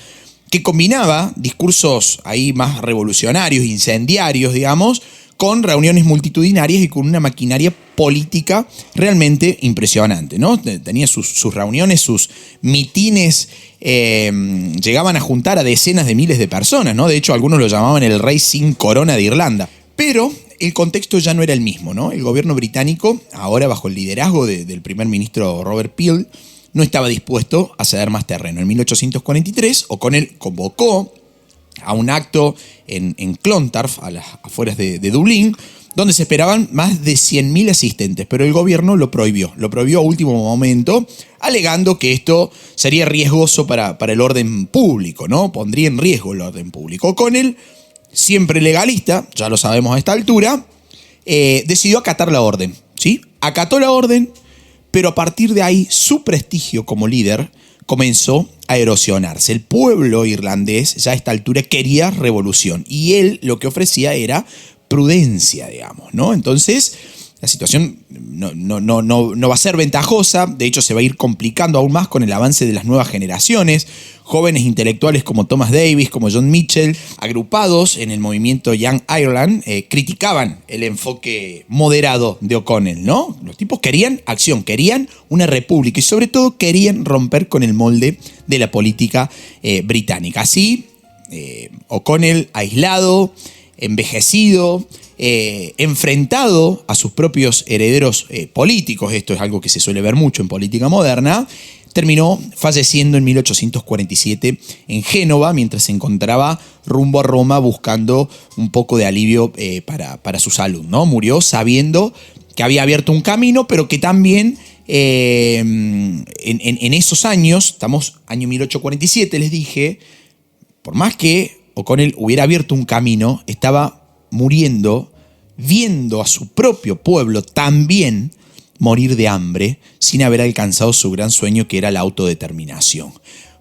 que combinaba discursos ahí más revolucionarios, incendiarios, digamos, con reuniones multitudinarias y con una maquinaria política realmente impresionante, ¿no? Tenía sus reuniones, sus mitines, llegaban a juntar a decenas de miles de personas, ¿no? De hecho, algunos lo llamaban el rey sin corona de Irlanda. Pero el contexto ya no era el mismo, ¿no? El gobierno británico, ahora bajo el liderazgo del primer ministro Robert Peel, no estaba dispuesto a ceder más terreno. En 1843, O'Connell convocó a un acto en Clontarf, a las afueras de Dublín, donde se esperaban más de 100.000 asistentes, pero el gobierno lo prohibió a último momento, alegando que esto sería riesgoso para el orden público, ¿no? Pondría en riesgo el orden público. O'Connell, siempre legalista, ya lo sabemos a esta altura, decidió acatar la orden, ¿sí? Acató la orden, pero a partir de ahí su prestigio como líder comenzó a erosionarse. El pueblo irlandés ya a esta altura quería revolución y él lo que ofrecía era prudencia, digamos, ¿no? Entonces, la situación no va a ser ventajosa, de hecho se va a ir complicando aún más con el avance de las nuevas generaciones. Jóvenes intelectuales como Thomas Davis, como John Mitchell, agrupados en el movimiento Young Ireland, criticaban el enfoque moderado de O'Connell, ¿no? Los tipos querían acción, querían una república y sobre todo querían romper con el molde de la política británica. Así, O'Connell aislado, envejecido, enfrentado a sus propios herederos políticos, esto es algo que se suele ver mucho en política moderna, terminó falleciendo en 1847 en Génova mientras se encontraba rumbo a Roma buscando un poco de alivio para su salud, ¿no? Murió sabiendo que había abierto un camino, pero que también en esos años, estamos año 1847, les dije, por más que O'Connell hubiera abierto un camino, estaba muriendo viendo a su propio pueblo también morir de hambre sin haber alcanzado su gran sueño, que era la autodeterminación.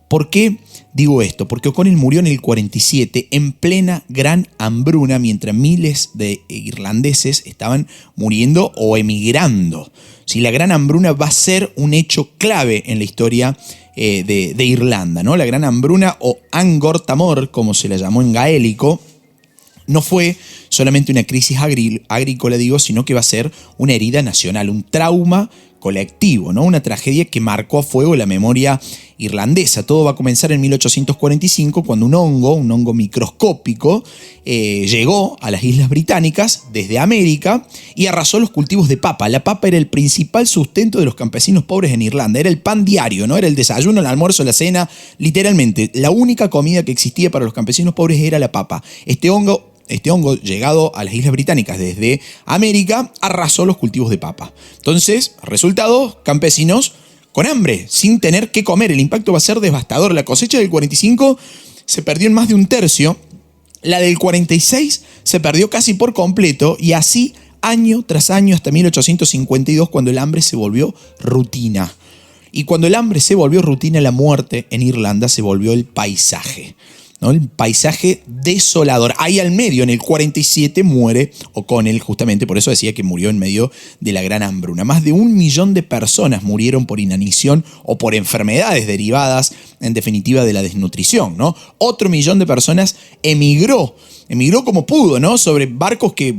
¿Por qué digo esto? Porque O'Connell murió en el 47 en plena gran hambruna, mientras miles de irlandeses estaban muriendo o emigrando. Si la gran hambruna va a ser un hecho clave en la historia de Irlanda, ¿no? La gran hambruna, o An Gortamor, como se la llamó en gaélico, no fue solamente una crisis agrícola, sino que va a ser una herida nacional, un trauma colectivo, ¿no? Una tragedia que marcó a fuego la memoria irlandesa. Todo va a comenzar en 1845, cuando un hongo microscópico, llegó a las Islas Británicas desde América y arrasó los cultivos de papa. La papa era el principal sustento de los campesinos pobres en Irlanda. Era el pan diario, ¿no? Era el desayuno, el almuerzo, la cena. Literalmente, la única comida que existía para los campesinos pobres era la papa. Este hongo, llegado a las Islas Británicas desde América, arrasó los cultivos de papa. Entonces, resultado, campesinos con hambre, sin tener qué comer. El impacto va a ser devastador. La cosecha del 45 se perdió en más de un tercio. La del 46 se perdió casi por completo, y así año tras año hasta 1852, cuando el hambre se volvió rutina. Y cuando el hambre se volvió rutina, la muerte en Irlanda se volvió el paisaje, ¿no? El paisaje desolador. Ahí al medio, en el 47, muere O'Connell, justamente por eso decía que murió en medio de la gran hambruna. Más de 1 millón de personas murieron por inanición o por enfermedades derivadas, en definitiva, de la desnutrición, ¿no? Otro millón de personas emigró como pudo, ¿no? Sobre barcos que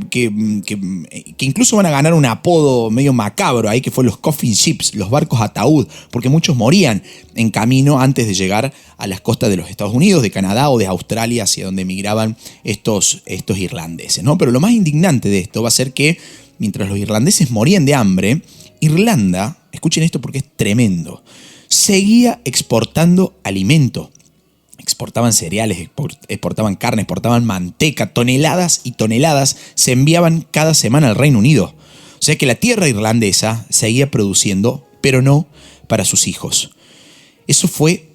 incluso van a ganar un apodo medio macabro ahí, que fue los coffin ships, los barcos ataúd, porque muchos morían en camino antes de llegar a las costas de los Estados Unidos, de Canadá o de Australia, hacia donde emigraban estos irlandeses, ¿no? Pero lo más indignante de esto va a ser que mientras los irlandeses morían de hambre, Irlanda, escuchen esto porque es tremendo, seguía exportando alimento. Exportaban cereales, exportaban carne, exportaban manteca, toneladas y toneladas se enviaban cada semana al Reino Unido. O sea que la tierra irlandesa seguía produciendo, pero no para sus hijos. Eso fue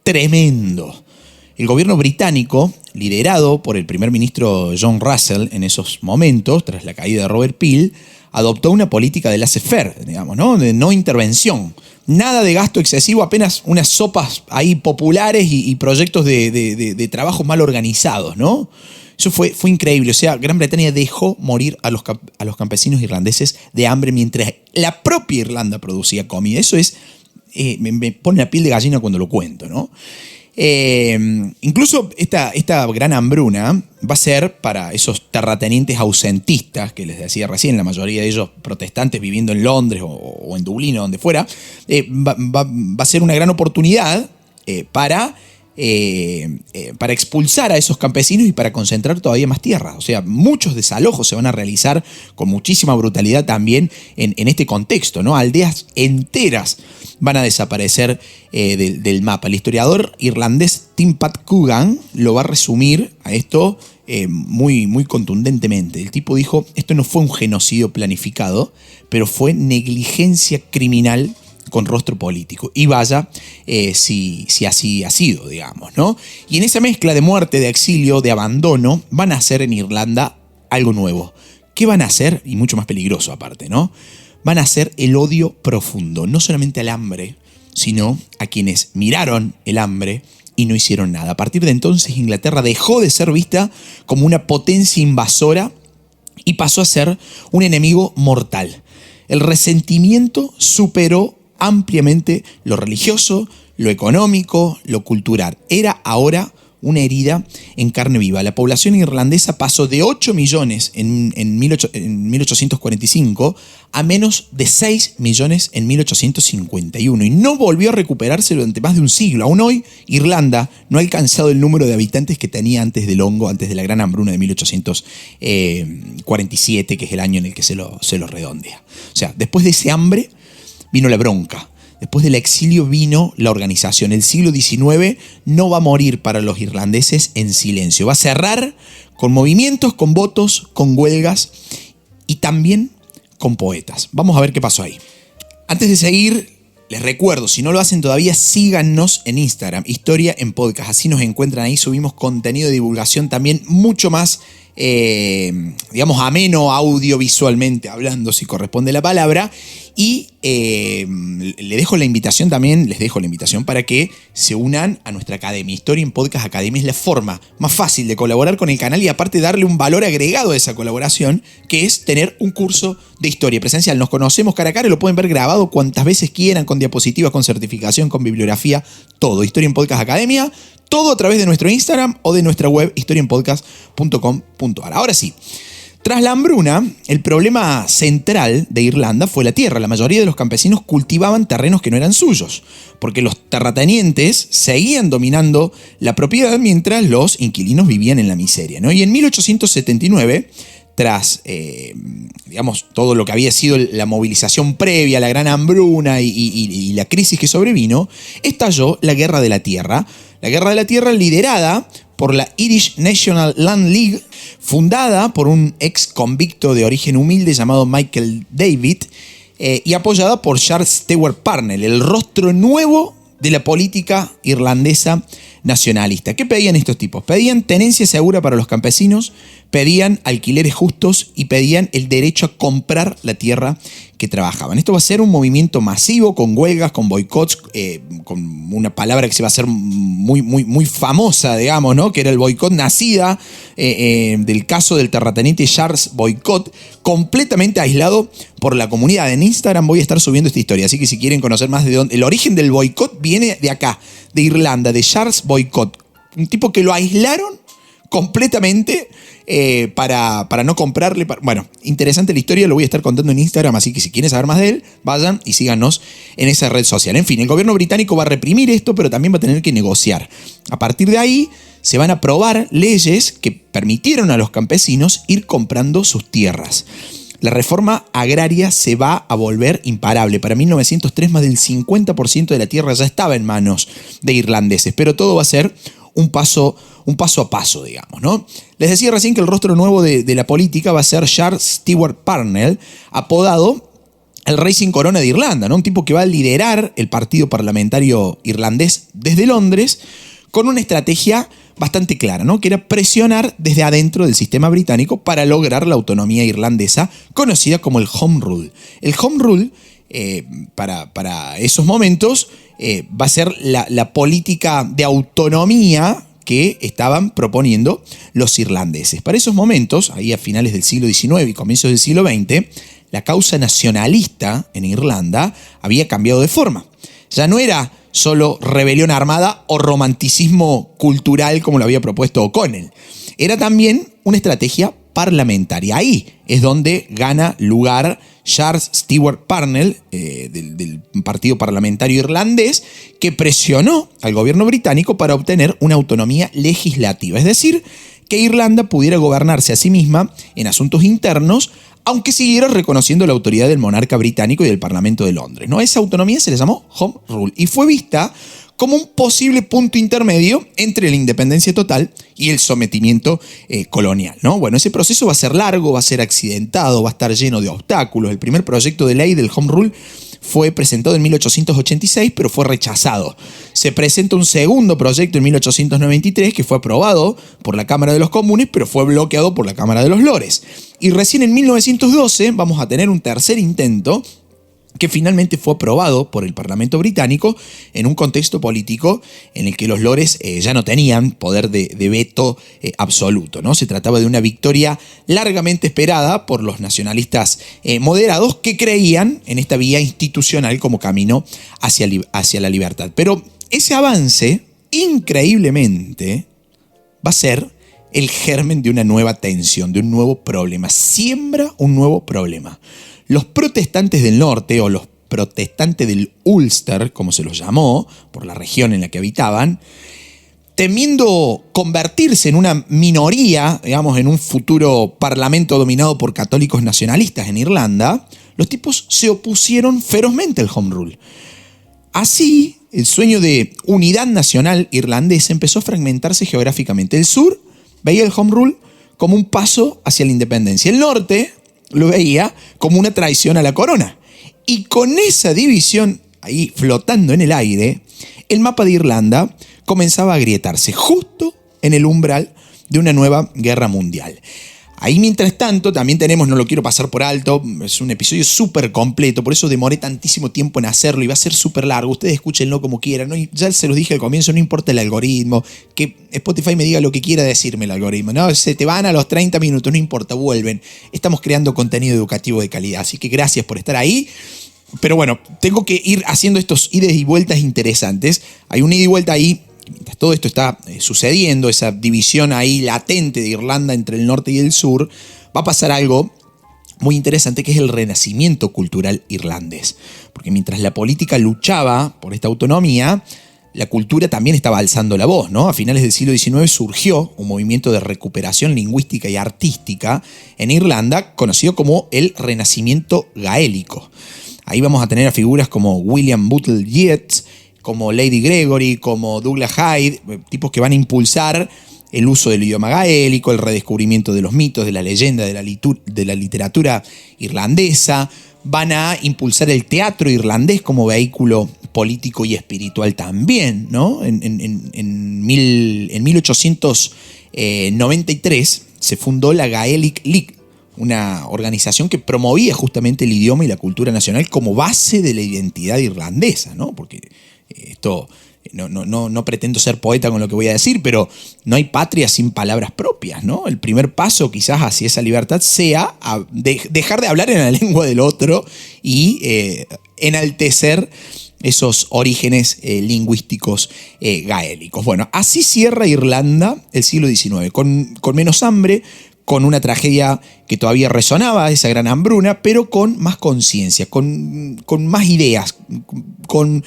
tremendo. El gobierno británico, liderado por el primer ministro John Russell en esos momentos, tras la caída de Robert Peel, adoptó una política de laissez-faire, digamos, ¿no? De no intervención. Nada de gasto excesivo, apenas unas sopas ahí populares y proyectos de trabajos mal organizados, ¿no? Eso fue increíble. O sea, Gran Bretaña dejó morir a los campesinos irlandeses de hambre mientras la propia Irlanda producía comida. Eso es, me pone la piel de gallina cuando lo cuento, ¿no? Incluso esta gran hambruna va a ser para esos terratenientes ausentistas que les decía recién, la mayoría de ellos protestantes viviendo en Londres o en Dublín o donde fuera, va a ser una gran oportunidad para expulsar a esos campesinos y para concentrar todavía más tierra. O sea, muchos desalojos se van a realizar con muchísima brutalidad también en este contexto, ¿no? Aldeas enteras van a desaparecer del mapa. El historiador irlandés Tim Pat Coogan lo va a resumir a esto muy contundentemente. El tipo dijo, esto no fue un genocidio planificado, pero fue negligencia criminal con rostro político. Y vaya si así ha sido, digamos, ¿no? Y en esa mezcla de muerte, de exilio, de abandono, van a hacer en Irlanda algo nuevo. ¿Qué van a hacer? Y mucho más peligroso aparte, ¿no? Van a hacer el odio profundo, no solamente al hambre, sino a quienes miraron el hambre y no hicieron nada. A partir de entonces, Inglaterra dejó de ser vista como una potencia invasora y pasó a ser un enemigo mortal. El resentimiento superó ampliamente lo religioso, lo económico, lo cultural. Era ahora una herida en carne viva. La población irlandesa pasó de 8 millones en 1845 a menos de 6 millones en 1851 y no volvió a recuperarse durante más de un siglo. Aún hoy, Irlanda no ha alcanzado el número de habitantes que tenía antes del hongo, antes de la gran hambruna de 1847, que es el año en el que se lo redondea. O sea, después de ese hambre vino la bronca. Después del exilio vino la organización. El siglo XIX no va a morir para los irlandeses en silencio. Va a cerrar con movimientos, con votos, con huelgas y también con poetas. Vamos a ver qué pasó ahí. Antes de seguir, Les recuerdo, si no lo hacen todavía, síganos en Instagram, Historia en Podcast. Así nos encuentran ahí, subimos contenido de divulgación también mucho más, ameno audiovisualmente hablando, si corresponde la palabra. Y les dejo la invitación para que se unan a nuestra academia. Historia en Podcast Academia es la forma más fácil de colaborar con el canal y aparte darle un valor agregado a esa colaboración, que es tener un curso de historia presencial. Nos conocemos cara a cara y lo pueden ver grabado cuantas veces quieran, con diapositivas, con certificación, con bibliografía, todo. Historia en Podcast Academia, todo a través de nuestro Instagram o de nuestra web historiaenpodcast.com.ar. Ahora sí. Tras la hambruna, el problema central de Irlanda fue la tierra. La mayoría de los campesinos cultivaban terrenos que no eran suyos, porque los terratenientes seguían dominando la propiedad mientras los inquilinos vivían en la miseria, ¿no? Y en 1879, tras todo lo que había sido la movilización previa a la gran hambruna y la crisis que sobrevino, estalló la Guerra de la Tierra. La Guerra de la Tierra liderada por la Irish National Land League, fundada por un ex convicto de origen humilde llamado Michael David, y apoyada por Charles Stewart Parnell, el rostro nuevo de la política irlandesa nacionalista. ¿Qué pedían estos tipos? Pedían tenencia segura para los campesinos, pedían alquileres justos y pedían el derecho a comprar la tierra que trabajaban. Esto va a ser un movimiento masivo, con huelgas, con boicots, con una palabra que se va a hacer muy famosa, digamos, ¿no? Que era el boicot, nacida del caso del terrateniente Charles Boycott, completamente aislado por la comunidad. En Instagram voy a estar subiendo esta historia, así que si quieren conocer más de dónde... El origen del boicot viene de acá, de Irlanda, de Charles Boycott, un tipo que lo aislaron completamente para no comprarle. Bueno, interesante la historia, lo voy a estar contando en Instagram, así que si quieren saber más de él, vayan y síganos en esa red social. En fin, el gobierno británico va a reprimir esto, pero también va a tener que negociar. A partir de ahí se van a aprobar leyes que permitieron a los campesinos ir comprando sus tierras. La reforma agraria se va a volver imparable. Para 1903 más del 50% de la tierra ya estaba en manos de irlandeses, pero todo va a ser un paso a paso, digamos, ¿no? Les decía recién que el rostro nuevo de la política va a ser Charles Stewart Parnell, apodado el Rey sin corona de Irlanda, ¿no? Un tipo que va a liderar el partido parlamentario irlandés desde Londres con una estrategia bastante clara, ¿no? Que era presionar desde adentro del sistema británico para lograr la autonomía irlandesa, conocida como el Home Rule. El Home Rule, para esos momentos, va a ser la política de autonomía que estaban proponiendo los irlandeses. Para esos momentos, ahí a finales del siglo XIX y comienzos del siglo XX, la causa nacionalista en Irlanda había cambiado de forma. Ya no era solo rebelión armada o romanticismo cultural como lo había propuesto O'Connell. Era también una estrategia parlamentaria. Ahí es donde gana lugar Charles Stewart Parnell, del partido parlamentario irlandés, que presionó al gobierno británico para obtener una autonomía legislativa. Es decir, que Irlanda pudiera gobernarse a sí misma en asuntos internos, aunque siguiera reconociendo la autoridad del monarca británico y del Parlamento de Londres, ¿no? Esa autonomía se le llamó Home Rule y fue vista como un posible punto intermedio entre la independencia total y el sometimiento colonial, ¿no? Bueno, ese proceso va a ser largo, va a ser accidentado, va a estar lleno de obstáculos. El primer proyecto de ley del Home Rule fue presentado en 1886, pero fue rechazado. Se presenta un segundo proyecto en 1893 que fue aprobado por la Cámara de los Comunes, pero fue bloqueado por la Cámara de los Lores. Y recién en 1912 vamos a tener un tercer intento que finalmente fue aprobado por el Parlamento británico en un contexto político en el que los lores ya no tenían poder de veto absoluto, ¿no? Se trataba de una victoria largamente esperada por los nacionalistas moderados que creían en esta vía institucional como camino hacia la libertad. Pero ese avance, increíblemente, va a ser el germen de una nueva tensión, de un nuevo problema. Siembra un nuevo problema. Los protestantes del norte, o los protestantes del Ulster, como se los llamó, por la región en la que habitaban, temiendo convertirse en una minoría, digamos, en un futuro parlamento dominado por católicos nacionalistas en Irlanda, los tipos se opusieron ferozmente al Home Rule. Así, el sueño de unidad nacional irlandesa empezó a fragmentarse geográficamente. El sur veía el Home Rule como un paso hacia la independencia. El norte lo veía como una traición a la corona. Y con esa división ahí flotando en el aire, el mapa de Irlanda comenzaba a agrietarse justo en el umbral de una nueva guerra mundial. Ahí, mientras tanto, también tenemos, no lo quiero pasar por alto, es un episodio súper completo, por eso demoré tantísimo tiempo en hacerlo y va a ser súper largo. Ustedes escúchenlo como quieran, ¿no? Ya se los dije al comienzo, no importa el algoritmo, que Spotify me diga lo que quiera decirme el algoritmo, ¿no? Se te van a los 30 minutos, no importa, vuelven. Estamos creando contenido educativo de calidad, así que gracias por estar ahí. Pero bueno, tengo que ir haciendo estos idas y vueltas interesantes. Hay un ida y vuelta ahí. Mientras todo esto está sucediendo, esa división ahí latente de Irlanda entre el norte y el sur, va a pasar algo muy interesante que es el renacimiento cultural irlandés. Porque mientras la política luchaba por esta autonomía, la cultura también estaba alzando la voz, ¿no? A finales del siglo XIX surgió un movimiento de recuperación lingüística y artística en Irlanda conocido como el Renacimiento Gaélico. Ahí vamos a tener a figuras como William Butler Yeats, como Lady Gregory, como Douglas Hyde, tipos que van a impulsar el uso del idioma gaélico, el redescubrimiento de los mitos, de la leyenda, de la literatura irlandesa. Van a impulsar el teatro irlandés como vehículo político y espiritual también, ¿no? En 1893 se fundó la Gaelic League, una organización que promovía justamente el idioma y la cultura nacional como base de la identidad irlandesa, ¿no? Porque esto, no pretendo ser poeta con lo que voy a decir, pero no hay patria sin palabras propias, ¿no? El primer paso quizás hacia esa libertad sea dejar de hablar en la lengua del otro y enaltecer esos orígenes lingüísticos gaélicos. Bueno, así cierra Irlanda el siglo XIX, con menos hambre, con una tragedia que todavía resonaba, esa gran hambruna, pero con más conciencia, con más ideas, con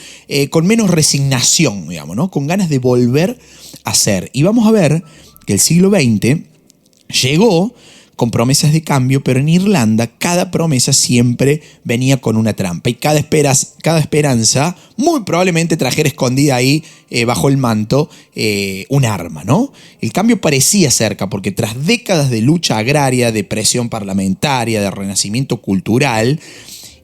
menos resignación, digamos, ¿no? Con ganas de volver a ser. Y vamos a ver que el siglo XX llegó con promesas de cambio, pero en Irlanda cada promesa siempre venía con una trampa y cada esperanza muy probablemente trajera escondida ahí bajo el manto un arma, ¿no? El cambio parecía cerca porque tras décadas de lucha agraria, de presión parlamentaria, de renacimiento cultural,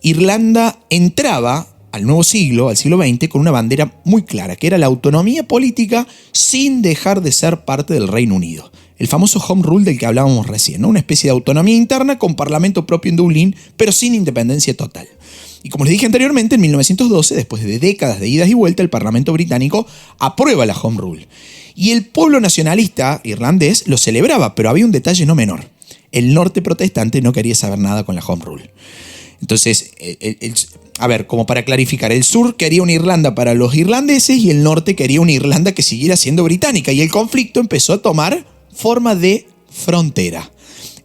Irlanda entraba al nuevo siglo, al siglo XX, con una bandera muy clara, que era la autonomía política sin dejar de ser parte del Reino Unido. El famoso Home Rule del que hablábamos recién, ¿no? Una especie de autonomía interna con parlamento propio en Dublín, pero sin independencia total. Y como les dije anteriormente, en 1912, después de décadas de idas y vueltas, el Parlamento británico aprueba la Home Rule. Y el pueblo nacionalista irlandés lo celebraba, pero había un detalle no menor. El norte protestante no quería saber nada con la Home Rule. Entonces, a ver, como para clarificar, el sur quería una Irlanda para los irlandeses y el norte quería una Irlanda que siguiera siendo británica. Y el conflicto empezó a tomar forma de frontera.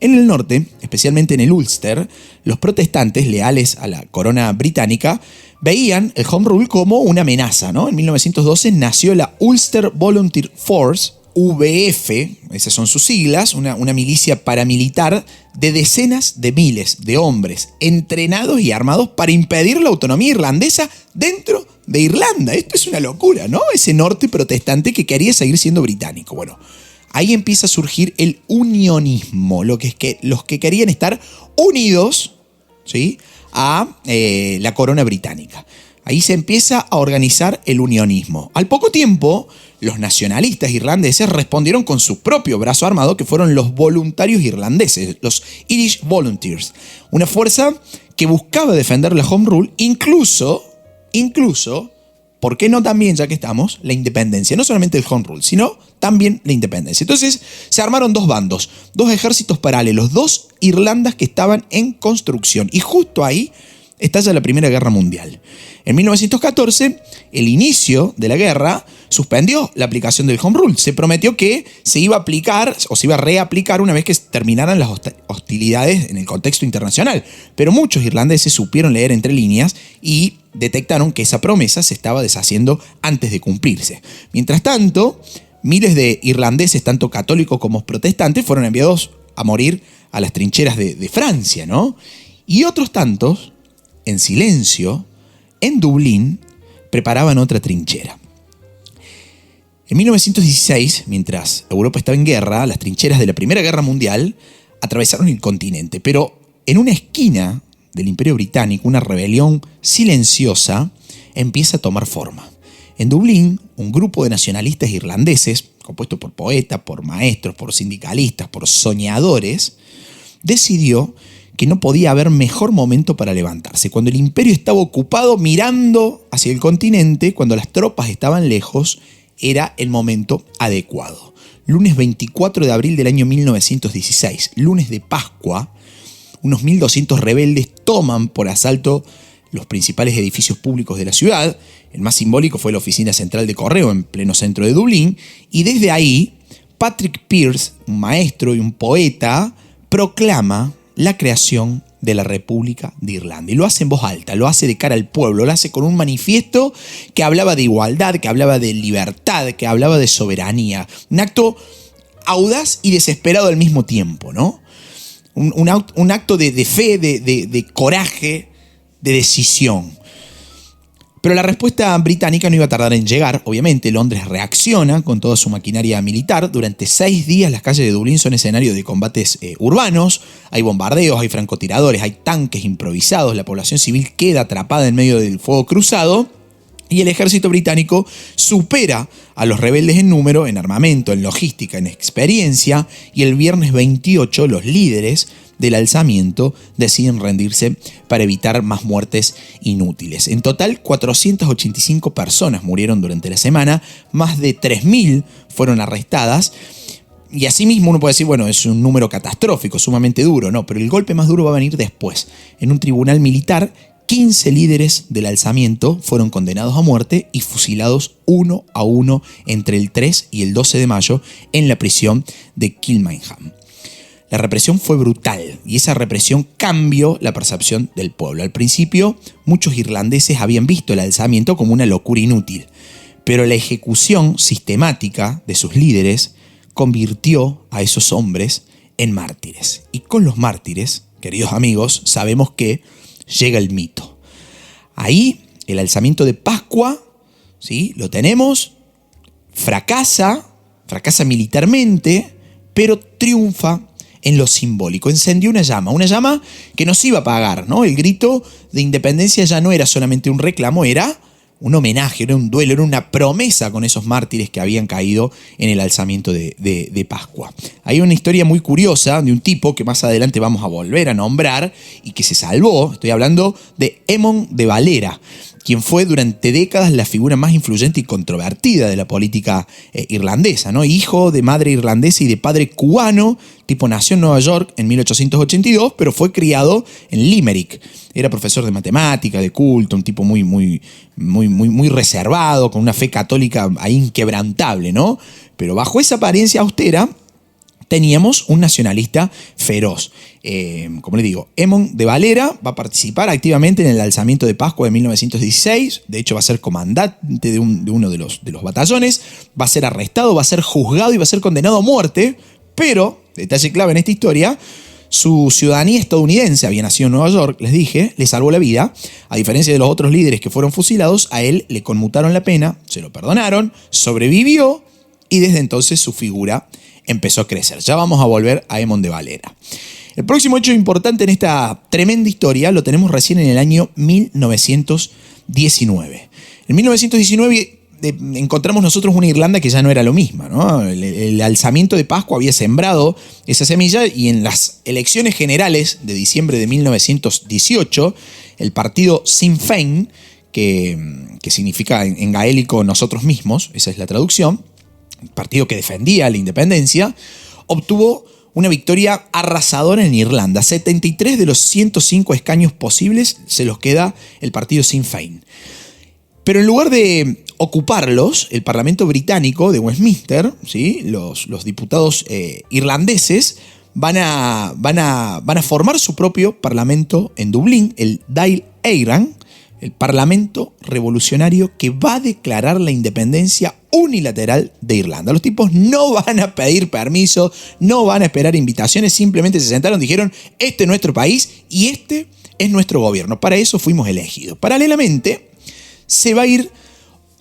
En el norte, especialmente en el Ulster, los protestantes leales a la corona británica veían el Home Rule como una amenaza, ¿no? En 1912 nació la Ulster Volunteer Force, VF, esas son sus siglas, una milicia paramilitar de decenas de miles de hombres entrenados y armados para impedir la autonomía irlandesa dentro de Irlanda. Esto es una locura, ¿no? Ese norte protestante que quería seguir siendo británico. Bueno, ahí empieza a surgir el unionismo, los que querían estar unidos, ¿sí?, a la corona británica. Ahí se empieza a organizar el unionismo. Al poco tiempo, los nacionalistas irlandeses respondieron con su propio brazo armado, que fueron los voluntarios irlandeses, los Irish Volunteers, una fuerza que buscaba defender la Home Rule, incluso, ¿por qué no también, ya que estamos, la independencia? No solamente el Home Rule, sino también la independencia. Entonces se armaron dos bandos, dos ejércitos paralelos, dos Irlandas que estaban en construcción. Y justo ahí estalla la Primera Guerra Mundial. En 1914, el inicio de la guerra suspendió la aplicación del Home Rule. Se prometió que se iba a aplicar o se iba a reaplicar una vez que terminaran las hostilidades en el contexto internacional. Pero muchos irlandeses supieron leer entre líneas y detectaron que esa promesa se estaba deshaciendo antes de cumplirse. Mientras tanto, miles de irlandeses, tanto católicos como protestantes, fueron enviados a morir a las trincheras de Francia, ¿no? Y otros tantos, en silencio, en Dublín, preparaban otra trinchera. En 1916, mientras Europa estaba en guerra, las trincheras de la Primera Guerra Mundial atravesaron el continente, pero en una esquina del Imperio Británico, una rebelión silenciosa empieza a tomar forma. En Dublín, un grupo de nacionalistas irlandeses, compuesto por poetas, por maestros, por sindicalistas, por soñadores, decidió que no podía haber mejor momento para levantarse. Cuando el imperio estaba ocupado mirando hacia el continente, cuando las tropas estaban lejos, era el momento adecuado. Lunes 24 de abril del año 1916, lunes de Pascua, unos 1.200 rebeldes toman por asalto los principales edificios públicos de la ciudad. El más simbólico fue la oficina central de correo en pleno centro de Dublín, y desde ahí Patrick Pearse, un maestro y un poeta, proclama la creación de la República de Irlanda. Y lo hace en voz alta, lo hace de cara al pueblo, lo hace con un manifiesto que hablaba de igualdad, que hablaba de libertad, que hablaba de soberanía. Un acto audaz y desesperado al mismo tiempo, ¿no? Un acto de fe, de coraje, de decisión. Pero la respuesta británica no iba a tardar en llegar. Obviamente, Londres reacciona con toda su maquinaria militar. Durante 6 días las calles de Dublín son escenario de combates urbanos. Hay bombardeos, hay francotiradores, hay tanques improvisados. La población civil queda atrapada en medio del fuego cruzado. Y el ejército británico supera a los rebeldes en número, en armamento, en logística, en experiencia. Y el viernes 28 los líderes del alzamiento deciden rendirse para evitar más muertes inútiles. En total, 485 personas murieron durante la semana, más de 3.000 fueron arrestadas. Y asimismo uno puede decir, bueno, es un número catastrófico, sumamente duro, no, pero el golpe más duro va a venir después. En un tribunal militar, 15 líderes del alzamiento fueron condenados a muerte y fusilados uno a uno entre el 3 y el 12 de mayo en la prisión de Kilmainham. La represión fue brutal y esa represión cambió la percepción del pueblo. Al principio, muchos irlandeses habían visto el alzamiento como una locura inútil, pero la ejecución sistemática de sus líderes convirtió a esos hombres en mártires. Y con los mártires, queridos amigos, sabemos que llega el mito. Ahí, el alzamiento de Pascua, ¿sí? Lo tenemos, fracasa militarmente, pero triunfa en lo simbólico. Encendió una llama que nos iba a apagar, ¿no? El grito de independencia ya no era solamente un reclamo, era un homenaje, era un duelo, era una promesa con esos mártires que habían caído en el alzamiento de Pascua. Hay una historia muy curiosa de un tipo que más adelante vamos a volver a nombrar y que se salvó. Estoy hablando de Émon de Valera, quien fue durante décadas la figura más influyente y controvertida de la política irlandesa, ¿no? Hijo de madre irlandesa y de padre cubano, tipo nació en Nueva York en 1882, pero fue criado en Limerick. Era profesor de matemática, de culto, un tipo muy reservado, con una fe católica ahí inquebrantable, ¿no? Pero bajo esa apariencia austera, teníamos un nacionalista feroz. Como les digo, Émon de Valera va a participar activamente en el alzamiento de Pascua de 1916. De hecho, va a ser comandante de uno de los batallones. Va a ser arrestado, va a ser juzgado y va a ser condenado a muerte. Pero, detalle clave en esta historia, su ciudadanía estadounidense, había nacido en Nueva York, les dije, le salvó la vida. A diferencia de los otros líderes que fueron fusilados, a él le conmutaron la pena, se lo perdonaron, sobrevivió y desde entonces su figura empezó a crecer. Ya vamos a volver a Émon de Valera. El próximo hecho importante en esta tremenda historia lo tenemos recién en el año 1919. En 1919 encontramos nosotros una Irlanda que ya no era lo mismo, ¿no? El alzamiento de Pascua había sembrado esa semilla y en las elecciones generales de diciembre de 1918, el partido Sinn Féin, que significa en gaélico nosotros mismos, esa es la traducción, el partido que defendía la independencia, obtuvo una victoria arrasadora en Irlanda. 73 de los 105 escaños posibles se los queda el partido Sinn Féin. Pero en lugar de ocuparlos, el Parlamento británico de Westminster, ¿sí? los diputados irlandeses, van a formar su propio parlamento en Dublín, el Dáil Éireann, el Parlamento Revolucionario que va a declarar la independencia unilateral de Irlanda. Los tipos no van a pedir permiso, no van a esperar invitaciones, simplemente se sentaron, dijeron, este es nuestro país y este es nuestro gobierno. Para eso fuimos elegidos. Paralelamente, se va a ir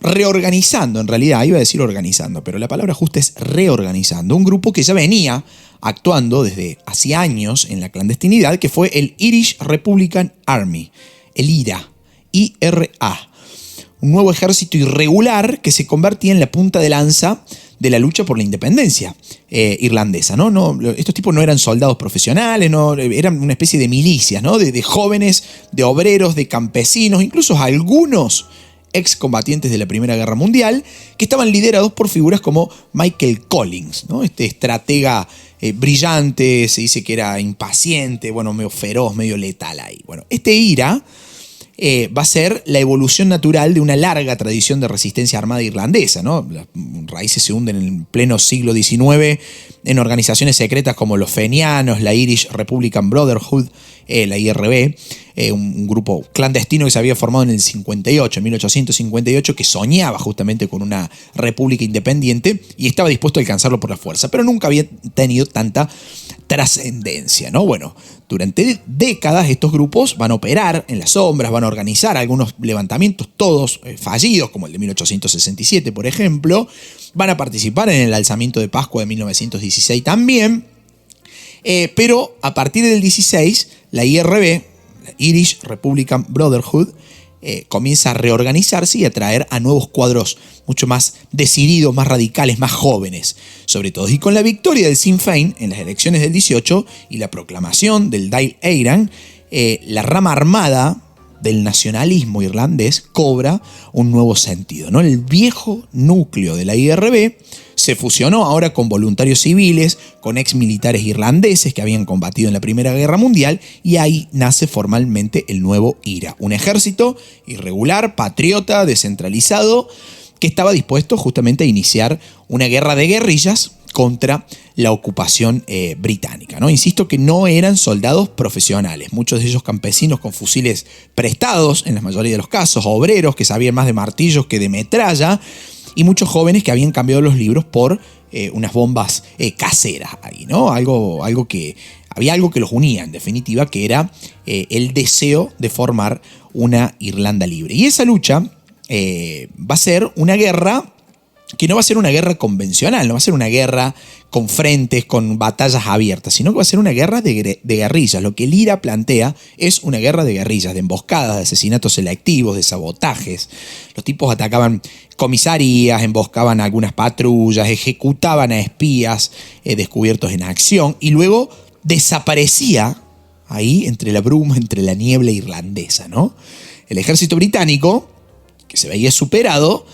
reorganizando, en realidad iba a decir organizando, pero la palabra justa es reorganizando, un grupo que ya venía actuando desde hace años en la clandestinidad, que fue el Irish Republican Army, el IRA. un nuevo ejército irregular que se convertía en la punta de lanza de la lucha por la independencia irlandesa, ¿no? Estos tipos no eran soldados profesionales, no, eran una especie de milicias, ¿no? De jóvenes, de obreros, de campesinos, incluso algunos excombatientes de la Primera Guerra Mundial, que estaban liderados por figuras como Michael Collins, ¿no? Este estratega brillante, se dice que era impaciente, bueno, medio feroz, medio letal ahí. Bueno, este IRA va a ser la evolución natural de una larga tradición de resistencia armada irlandesa, ¿no? Las raíces se hunden en pleno siglo XIX en organizaciones secretas como los fenianos, la Irish Republican Brotherhood, la IRB, un grupo clandestino que se había formado en el 58, en 1858, que soñaba justamente con una república independiente y estaba dispuesto a alcanzarlo por la fuerza, pero nunca había tenido tanta trascendencia, ¿no? Bueno, durante décadas estos grupos van a operar en las sombras, van a organizar algunos levantamientos, todos fallidos, como el de 1867, por ejemplo, van a participar en el alzamiento de Pascua de 1916 también, pero a partir del 16, la IRB, la Irish Republican Brotherhood, comienza a reorganizarse y a traer a nuevos cuadros mucho más decididos, más radicales, más jóvenes, sobre todo. Y con la victoria del Sinn Féin en las elecciones del 18 y la proclamación del Dáil Éireann, la rama armada del nacionalismo irlandés cobra un nuevo sentido, ¿no? El viejo núcleo de la IRB se fusionó ahora con voluntarios civiles, con exmilitares irlandeses que habían combatido en la Primera Guerra Mundial, y ahí nace formalmente el nuevo IRA, un ejército irregular, patriota, descentralizado, que estaba dispuesto justamente a iniciar una guerra de guerrillas contra la ocupación británica, ¿no? Insisto que no eran soldados profesionales, muchos de ellos campesinos con fusiles prestados, en la mayoría de los casos, obreros que sabían más de martillos que de metralla, y muchos jóvenes que habían cambiado los libros por unas bombas caseras ahí, ¿no? Había algo que los unía, en definitiva, que era el deseo de formar una Irlanda libre. Y esa lucha va a ser una guerra que no va a ser una guerra convencional, no va a ser una guerra con frentes, con batallas abiertas, sino que va a ser una guerra de guerrillas. Lo que el IRA plantea es una guerra de guerrillas, de emboscadas, de asesinatos selectivos, de sabotajes. Los tipos atacaban comisarías, emboscaban algunas patrullas, ejecutaban a espías descubiertos en acción y luego desaparecía ahí entre la bruma, entre la niebla irlandesa, ¿no? El ejército británico, que se veía superado,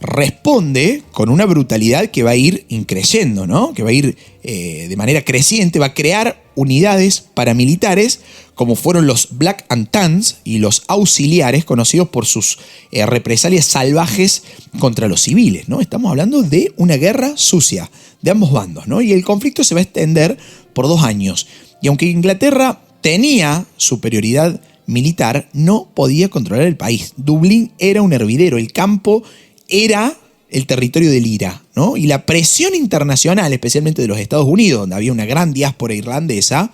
responde con una brutalidad que va a ir increyendo, ¿no? Que va a ir de manera creciente, va a crear unidades paramilitares como fueron los Black and Tans y los auxiliares, conocidos por sus represalias salvajes contra los civiles, ¿no? Estamos hablando de una guerra sucia de ambos bandos, ¿no? Y el conflicto se va a extender por 2 años. Y aunque Inglaterra tenía superioridad militar, no podía controlar el país. Dublín era un hervidero, el campo era el territorio del IRA, ¿no? Y la presión internacional, especialmente de los Estados Unidos, donde había una gran diáspora irlandesa,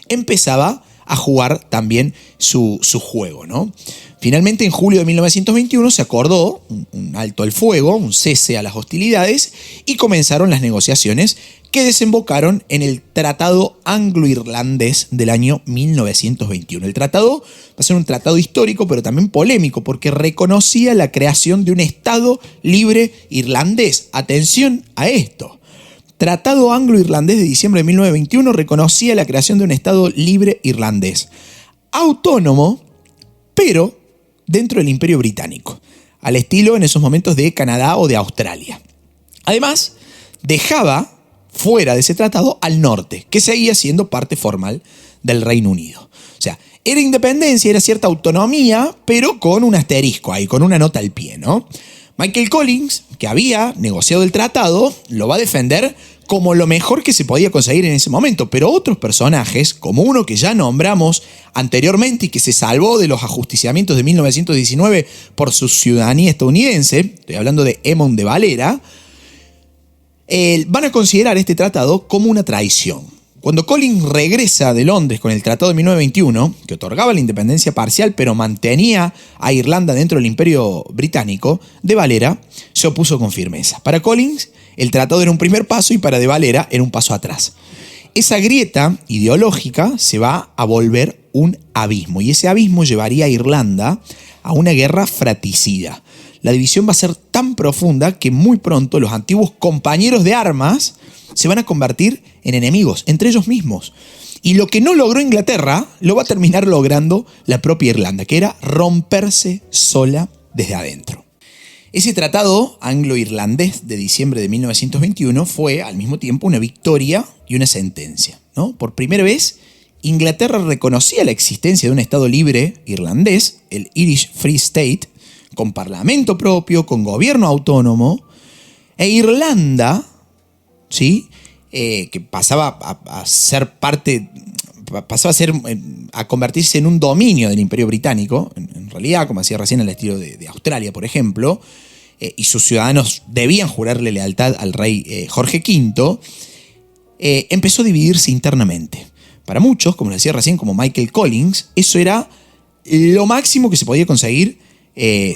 empezaba a jugar también su juego, ¿no? Finalmente, en julio de 1921 se acordó un alto al fuego, un cese a las hostilidades, y comenzaron las negociaciones que desembocaron en el Tratado Anglo-Irlandés del año 1921. El tratado va a ser un tratado histórico, pero también polémico, porque reconocía la creación de un Estado libre irlandés. Atención a esto. Tratado Anglo-Irlandés de diciembre de 1921 reconocía la creación de un Estado libre irlandés, autónomo, pero dentro del Imperio Británico, al estilo en esos momentos de Canadá o de Australia. Además, dejaba fuera de ese tratado al norte, que seguía siendo parte formal del Reino Unido. O sea, era independencia, era cierta autonomía, pero con un asterisco ahí, con una nota al pie, ¿no? Michael Collins, que había negociado el tratado, lo va a defender como lo mejor que se podía conseguir en ese momento, pero otros personajes, como uno que ya nombramos anteriormente y que se salvó de los ajusticiamientos de 1919 por su ciudadanía estadounidense, estoy hablando de Eamon de Valera, van a considerar este tratado como una traición. Cuando Collins regresa de Londres con el Tratado de 1921, que otorgaba la independencia parcial pero mantenía a Irlanda dentro del Imperio Británico, de Valera se opuso con firmeza. Para Collins, el tratado era un primer paso y para de Valera era un paso atrás. Esa grieta ideológica se va a volver un abismo y ese abismo llevaría a Irlanda a una guerra fratricida. la división va a ser tan profunda que muy pronto los antiguos compañeros de armas se van a convertir en enemigos entre ellos mismos. Y lo que no logró Inglaterra lo va a terminar logrando la propia Irlanda, que era romperse sola desde adentro. Ese tratado anglo-irlandés de diciembre de 1921 fue al mismo tiempo una victoria y una sentencia, ¿no? Por primera vez, Inglaterra reconocía la existencia de un Estado libre irlandés, el Irish Free State, con parlamento propio, con gobierno autónomo, e Irlanda, ¿sí? Que pasaba a ser parte, a convertirse en un dominio del Imperio Británico, en realidad, como decía recién, al estilo de Australia, por ejemplo, y sus ciudadanos debían jurarle lealtad al rey Jorge V, empezó a dividirse internamente. Para muchos, como les decía recién, como Michael Collins, eso era lo máximo que se podía conseguir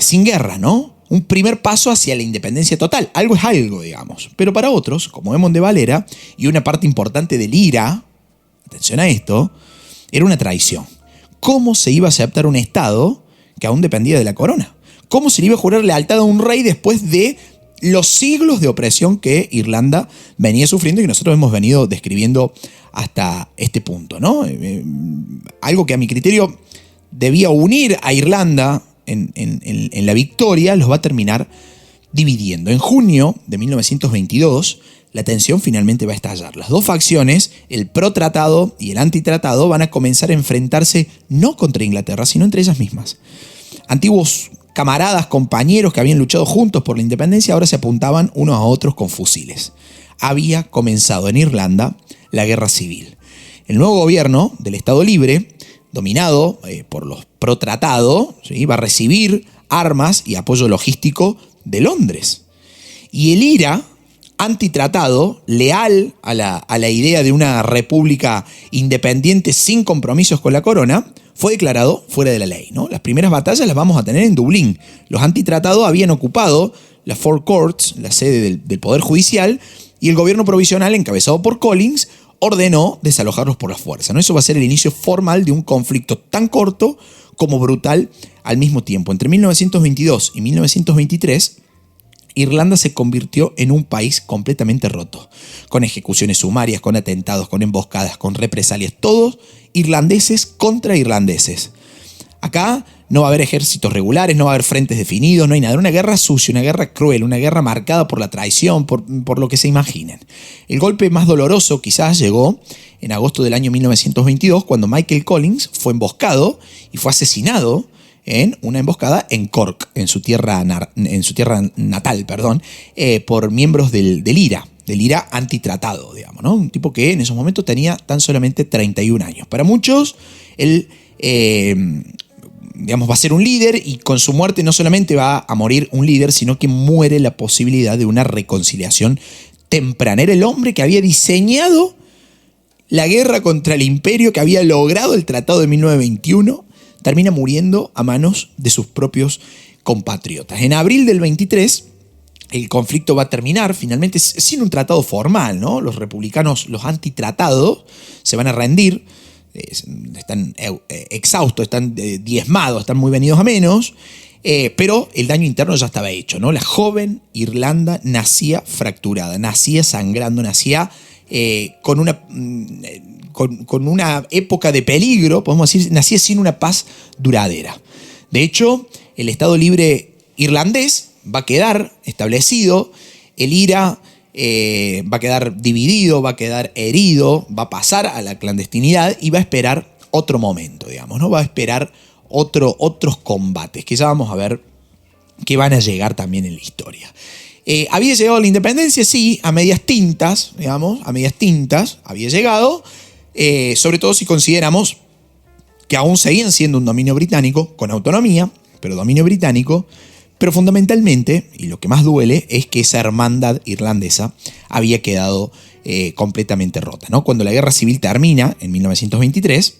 sin guerra, ¿no? Un primer paso hacia la independencia total. Algo es algo, digamos. Pero para otros, como Eamon de Valera, y una parte importante del IRA, atención a esto, era una traición. ¿Cómo se iba a aceptar un Estado que aún dependía de la corona? ¿Cómo se le iba a jurar lealtad a un rey después de los siglos de opresión que Irlanda venía sufriendo y que nosotros hemos venido describiendo hasta este punto, ¿no? Algo que a mi criterio debía unir a Irlanda en la victoria, los va a terminar dividiendo. En junio de 1922, la tensión finalmente va a estallar. Las dos facciones, el pro-tratado y el anti-tratado, van a comenzar a enfrentarse no contra Inglaterra, sino entre ellas mismas. Antiguos camaradas, compañeros que habían luchado juntos por la independencia, ahora se apuntaban unos a otros con fusiles. Había comenzado en Irlanda la guerra civil. El nuevo gobierno del Estado Libre, dominado por los pro-tratado, ¿sí?, va a recibir armas y apoyo logístico de Londres. Y el IRA, antitratado, leal a la idea de una república independiente sin compromisos con la corona, fue declarado fuera de la ley, ¿no? Las primeras batallas las vamos a tener en Dublín. Los antitratados habían ocupado las Four Courts, la sede del Poder Judicial, y el gobierno provisional, encabezado por Collins, ordenó desalojarlos por la fuerza, ¿no? Eso va a ser el inicio formal de un conflicto tan corto como brutal al mismo tiempo. Entre 1922 y 1923, Irlanda se convirtió en un país completamente roto, con ejecuciones sumarias, con atentados, con emboscadas, con represalias, todos irlandeses contra irlandeses. Acá no va a haber ejércitos regulares, no va a haber frentes definidos, no hay nada. Una guerra sucia, una guerra cruel, una guerra marcada por la traición, por lo que se imaginen. El golpe más doloroso quizás llegó en agosto del año 1922, cuando Michael Collins fue emboscado y fue asesinado en una emboscada en Cork, en su tierra natal, por miembros del IRA antitratado, digamos, ¿no? Un tipo que en esos momentos tenía tan solamente 31 años. Para muchos, él va a ser un líder, y con su muerte no solamente va a morir un líder, sino que muere la posibilidad de una reconciliación temprana. Era el hombre que había diseñado la guerra contra el imperio, que había logrado el Tratado de 1921, termina muriendo a manos de sus propios compatriotas. En abril del 23, el conflicto va a terminar finalmente sin un tratado formal, ¿no? Los republicanos, los antitratados, se van a rendir, están exhaustos, están diezmados, están muy venidos a menos, pero el daño interno ya estaba hecho, ¿no? La joven Irlanda nacía fracturada, nacía sangrando, nacía con una época de peligro, podemos decir, nacía sin una paz duradera. De hecho, el Estado Libre irlandés va a quedar establecido, el IRA va a quedar dividido, va a quedar herido, va a pasar a la clandestinidad y va a esperar otro momento, digamos, ¿no? Va a esperar otros combates, que ya vamos a ver que van a llegar también en la historia. ¿Había llegado a la independencia? Sí, a medias tintas, había llegado, sobre todo si consideramos que aún seguían siendo un dominio británico, con autonomía, pero dominio británico. Pero fundamentalmente, y lo que más duele, es que esa hermandad irlandesa había quedado completamente rota, ¿no? Cuando la guerra civil termina en 1923,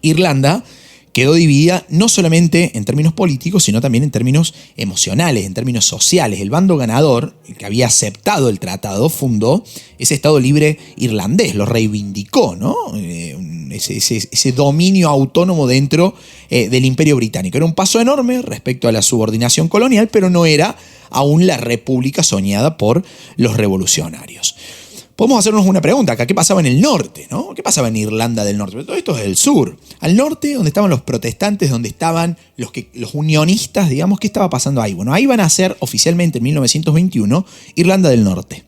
Irlanda quedó dividida no solamente en términos políticos, sino también en términos emocionales, en términos sociales. El bando ganador, el que había aceptado el tratado, fundó ese Estado libre irlandés, lo reivindicó, ¿no? Ese dominio autónomo dentro del Imperio Británico. Era un paso enorme respecto a la subordinación colonial, pero no era aún la república soñada por los revolucionarios. Podemos hacernos una pregunta acá, ¿qué pasaba en el norte, ¿no? ¿Qué pasaba en Irlanda del Norte? Pero todo esto es el sur. Al norte, donde estaban los protestantes, donde estaban los unionistas, digamos, ¿qué estaba pasando ahí? Bueno, ahí van a ser oficialmente en 1921 Irlanda del Norte,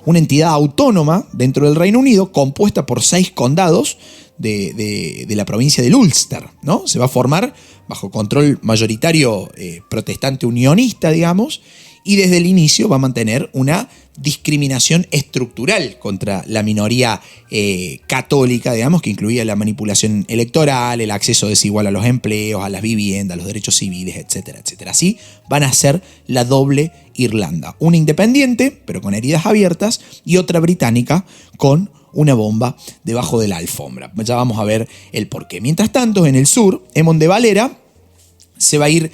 una entidad autónoma dentro del Reino Unido compuesta por 6 condados de la provincia del Ulster, ¿no? Se va a formar bajo control mayoritario protestante unionista, digamos, y desde el inicio va a mantener una discriminación estructural contra la minoría católica, digamos, que incluía la manipulación electoral, el acceso desigual a los empleos, a las viviendas, a los derechos civiles, etcétera, etcétera. Así van a ser la doble Irlanda, una independiente, pero con heridas abiertas, y otra británica con una bomba debajo de la alfombra. Ya vamos a ver el porqué. Mientras tanto, en el sur, Eamon de Valera se va a ir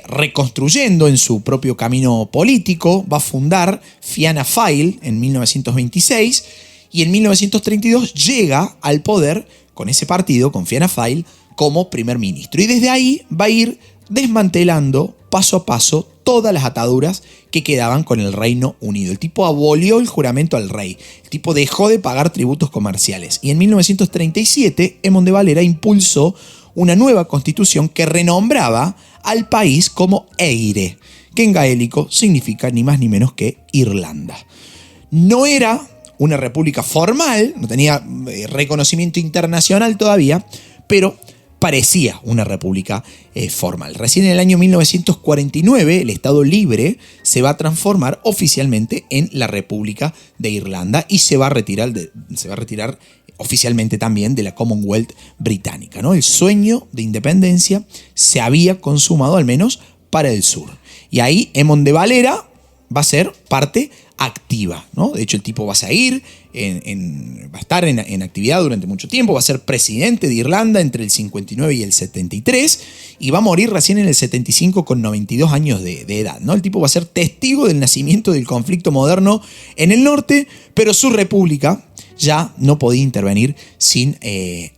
reconstruyendo en su propio camino político, va a fundar Fianna Fáil en 1926 y en 1932 llega al poder con ese partido, con Fianna Fáil, como primer ministro. Y desde ahí va a ir desmantelando paso a paso todas las ataduras que quedaban con el Reino Unido. El tipo abolió el juramento al rey, el tipo dejó de pagar tributos comerciales y en 1937 Eamon de Valera impulsó una nueva constitución que renombraba al país como Eire, que en gaélico significa ni más ni menos que Irlanda. No era una república formal, no tenía reconocimiento internacional todavía, pero parecía una república formal. Recién en el año 1949 el Estado Libre se va a transformar oficialmente en la República de Irlanda y se va a retirar oficialmente también de la Commonwealth británica, ¿no? El sueño de independencia se había consumado al menos para el sur. Y ahí Eamon de Valera va a ser parte activa, ¿no? De hecho, el tipo va a seguir, va a estar en actividad durante mucho tiempo, va a ser presidente de Irlanda entre el 59 y el 73 y va a morir recién en el 75 con 92 años de edad, ¿no? El tipo va a ser testigo del nacimiento del conflicto moderno en el norte, pero su república ya no podía intervenir sin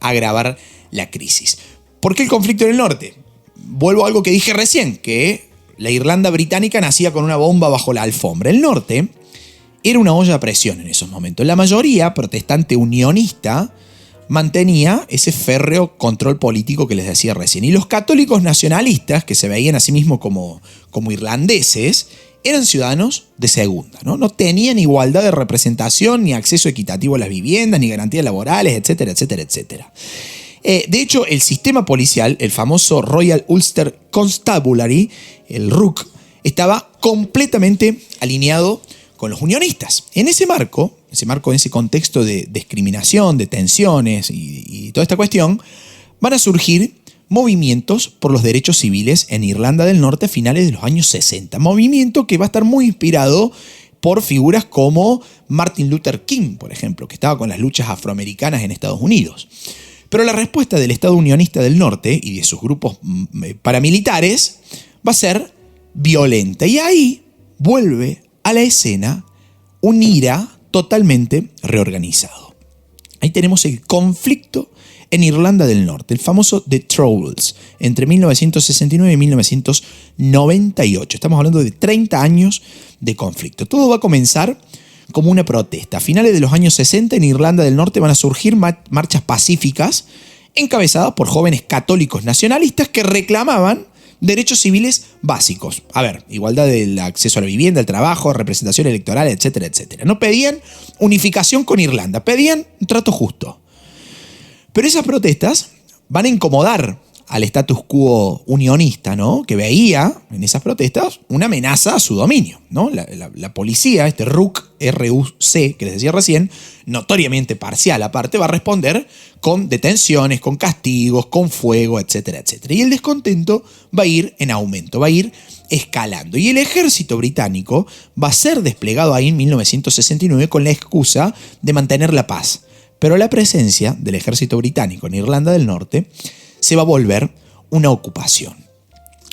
agravar la crisis. ¿Por qué el conflicto en el norte? Vuelvo a algo que dije recién, que la Irlanda británica nacía con una bomba bajo la alfombra. El norte era una olla a presión en esos momentos. La mayoría protestante unionista mantenía ese férreo control político que les decía recién. Y los católicos nacionalistas, que se veían a sí mismos como irlandeses, eran ciudadanos de segunda, ¿no? No tenían igualdad de representación, ni acceso equitativo a las viviendas, ni garantías laborales, etcétera, etcétera, etcétera. De hecho, el sistema policial, el famoso Royal Ulster Constabulary, el RUC, estaba completamente alineado con los unionistas. En ese marco, en ese contexto de discriminación, de tensiones y toda esta cuestión, van a surgir movimientos por los derechos civiles en Irlanda del Norte a finales de los años 60. Movimiento que va a estar muy inspirado por figuras como Martin Luther King, por ejemplo, que estaba con las luchas afroamericanas en Estados Unidos. Pero la respuesta del Estado unionista del norte y de sus grupos paramilitares va a ser violenta. Y ahí vuelve a la escena un IRA totalmente reorganizado. Ahí tenemos el conflicto en Irlanda del Norte, el famoso The Troubles, entre 1969 y 1998. Estamos hablando de 30 años de conflicto. Todo va a comenzar como una protesta. A finales de los años 60 en Irlanda del Norte van a surgir marchas pacíficas encabezadas por jóvenes católicos nacionalistas que reclamaban derechos civiles básicos. A ver, igualdad del acceso a la vivienda, al trabajo, representación electoral, etcétera, etcétera. No pedían unificación con Irlanda, pedían un trato justo. Pero esas protestas van a incomodar al status quo unionista, ¿no? Que veía en esas protestas una amenaza a su dominio, ¿no? La policía, este RUC, R-U-C, que les decía recién, notoriamente parcial aparte, va a responder con detenciones, con castigos, con fuego, etcétera, etcétera. Y el descontento va a ir en aumento, va a ir escalando. Y el ejército británico va a ser desplegado ahí en 1969 con la excusa de mantener la paz. Pero la presencia del ejército británico en Irlanda del Norte se va a volver una ocupación.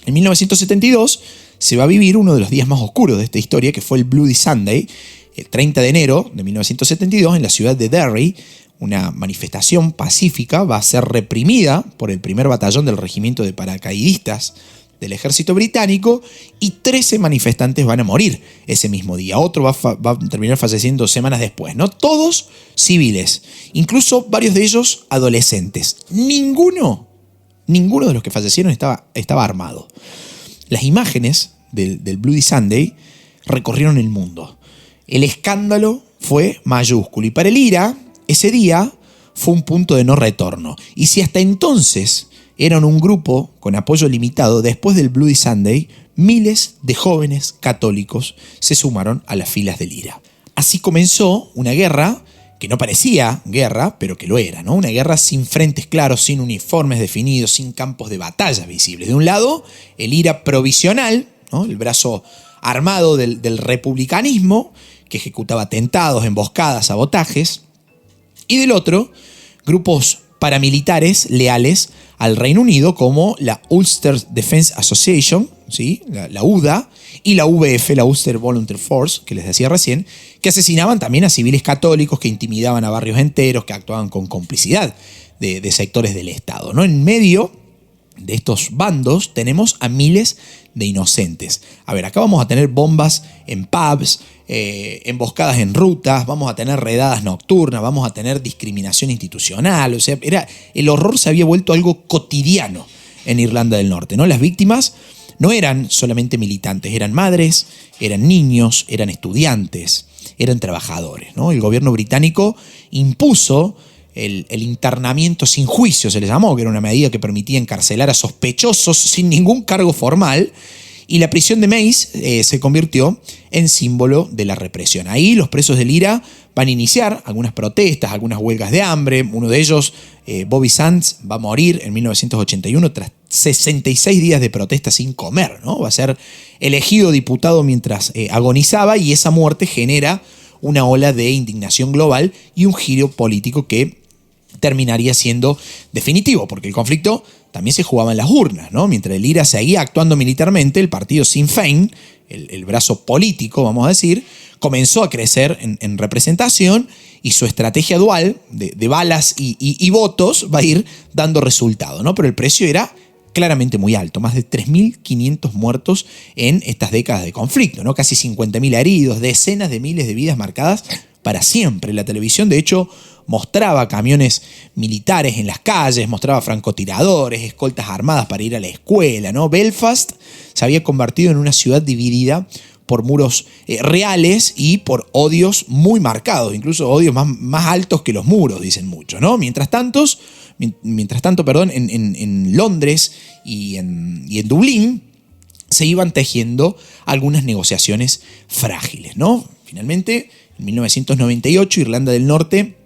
En 1972 se va a vivir uno de los días más oscuros de esta historia, que fue el Bloody Sunday, el 30 de enero de 1972, en la ciudad de Derry. Una manifestación pacífica va a ser reprimida por el primer batallón del regimiento de paracaidistas del ejército británico y 13 manifestantes van a morir ese mismo día. Otro va a terminar falleciendo semanas después, ¿no? Todos civiles, incluso varios de ellos adolescentes. Ninguno de los que fallecieron estaba armado. Las imágenes del Bloody Sunday recorrieron el mundo. El escándalo fue mayúsculo y para el IRA ese día fue un punto de no retorno. Y si hasta entonces eran un grupo con apoyo limitado, después del Bloody Sunday, miles de jóvenes católicos se sumaron a las filas del IRA. Así comenzó una guerra que no parecía guerra, pero que lo era, ¿no? Una guerra sin frentes claros, sin uniformes definidos, sin campos de batalla visibles. De un lado, el IRA provisional, ¿no? El brazo armado del republicanismo, que ejecutaba atentados, emboscadas, sabotajes. Y del otro, grupos paramilitares leales al Reino Unido, como la Ulster Defense Association, ¿sí? la UDA, y la VF, la Ulster Volunteer Force, que les decía recién, que asesinaban también a civiles católicos, que intimidaban a barrios enteros, que actuaban con complicidad de sectores del Estado, ¿no? En medio de estos bandos tenemos a miles de inocentes. A ver, acá vamos a tener bombas en pubs, emboscadas en rutas, vamos a tener redadas nocturnas, vamos a tener discriminación institucional. O sea, el horror se había vuelto algo cotidiano en Irlanda del Norte, ¿no? Las víctimas no eran solamente militantes, eran madres, eran niños, eran estudiantes, eran trabajadores, ¿no? El gobierno británico impuso el internamiento sin juicio, se le llamó, que era una medida que permitía encarcelar a sospechosos sin ningún cargo formal, y la prisión de Mace se convirtió en símbolo de la represión. Ahí los presos del IRA van a iniciar algunas protestas, algunas huelgas de hambre. Uno de ellos, Bobby Sands, va a morir en 1981 tras 66 días de protesta sin comer, ¿no? Va a ser elegido diputado mientras agonizaba, y esa muerte genera una ola de indignación global y un giro político que terminaría siendo definitivo, porque el conflicto también se jugaba en las urnas, ¿no? Mientras el IRA seguía actuando militarmente, el partido Sinn Féin, el brazo político, vamos a decir, comenzó a crecer en representación, y su estrategia dual de balas y votos va a ir dando resultado, ¿no? Pero el precio era claramente muy alto, más de 3.500 muertos en estas décadas de conflicto, ¿no? Casi 50.000 heridos, decenas de miles de vidas marcadas para siempre. La televisión, de hecho, mostraba camiones militares en las calles, mostraba francotiradores, escoltas armadas para ir a la escuela, ¿no? Belfast se había convertido en una ciudad dividida por muros reales y por odios muy marcados, incluso odios más altos que los muros, dicen muchos, ¿no? Mientras tanto, en Londres y en Dublín se iban tejiendo algunas negociaciones frágiles, ¿no? Finalmente, en 1998, Irlanda del Norte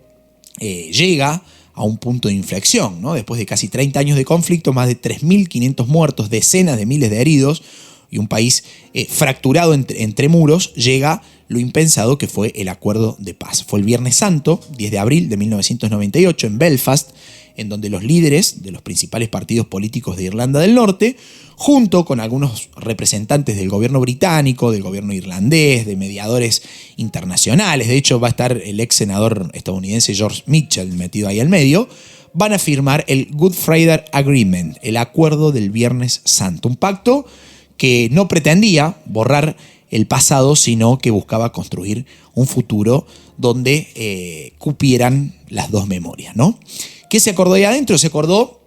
llega a un punto de inflexión, ¿no? Después de casi 30 años de conflicto, más de 3.500 muertos, decenas de miles de heridos y un país fracturado entre muros, llega lo impensado, que fue el acuerdo de paz. Fue el Viernes Santo, 10 de abril de 1998, en Belfast, en donde los líderes de los principales partidos políticos de Irlanda del Norte, junto con algunos representantes del gobierno británico, del gobierno irlandés, de mediadores internacionales, de hecho va a estar el ex senador estadounidense George Mitchell metido ahí al medio, van a firmar el Good Friday Agreement, el acuerdo del Viernes Santo, un pacto que no pretendía borrar el pasado, sino que buscaba construir un futuro donde cupieran las dos memorias, ¿no? ¿Qué se acordó ahí adentro? Se acordó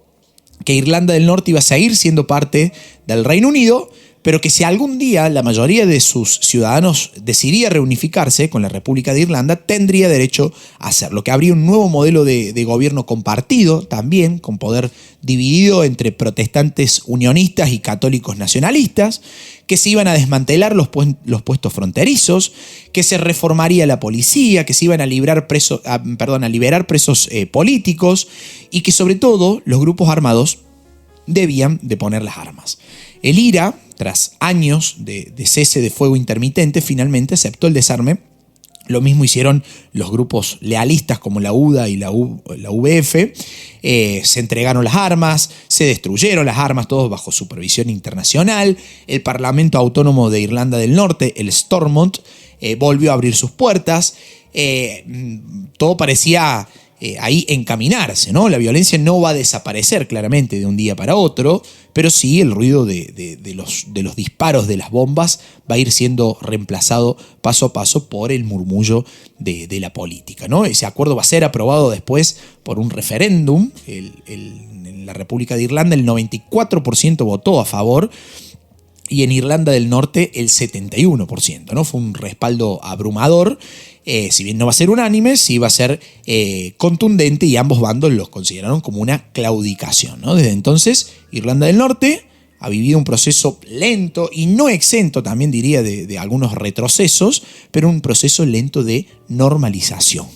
que Irlanda del Norte iba a seguir siendo parte del Reino Unido, pero que si algún día la mayoría de sus ciudadanos decidía reunificarse con la República de Irlanda, tendría derecho a hacerlo, que habría un nuevo modelo de gobierno compartido también, con poder dividido entre protestantes unionistas y católicos nacionalistas, que se iban a desmantelar los puestos fronterizos, que se reformaría la policía, que se iban a liberar presos políticos, y que sobre todo los grupos armados debían de poner las armas. El IRA, tras años de cese de fuego intermitente, finalmente aceptó el desarme Lo mismo hicieron los grupos lealistas como la UDA y la UBF. Se entregaron las armas, se destruyeron las armas, todos bajo supervisión internacional. El Parlamento Autónomo de Irlanda del Norte, el Stormont, volvió a abrir sus puertas. Todo parecía ahí encaminarse, ¿no? La violencia no va a desaparecer claramente de un día para otro, pero sí el ruido de los disparos de las bombas va a ir siendo reemplazado paso a paso por el murmullo de la política, ¿no? Ese acuerdo va a ser aprobado después por un referéndum. En la República de Irlanda el 94% votó a favor, y en Irlanda del Norte el 71%, ¿no? Fue un respaldo abrumador. Si bien no va a ser unánime, sí va a ser contundente, y ambos bandos los consideraron como una claudicación, ¿no? Desde entonces, Irlanda del Norte ha vivido un proceso lento y no exento, también diría, de algunos retrocesos, pero un proceso lento de normalización.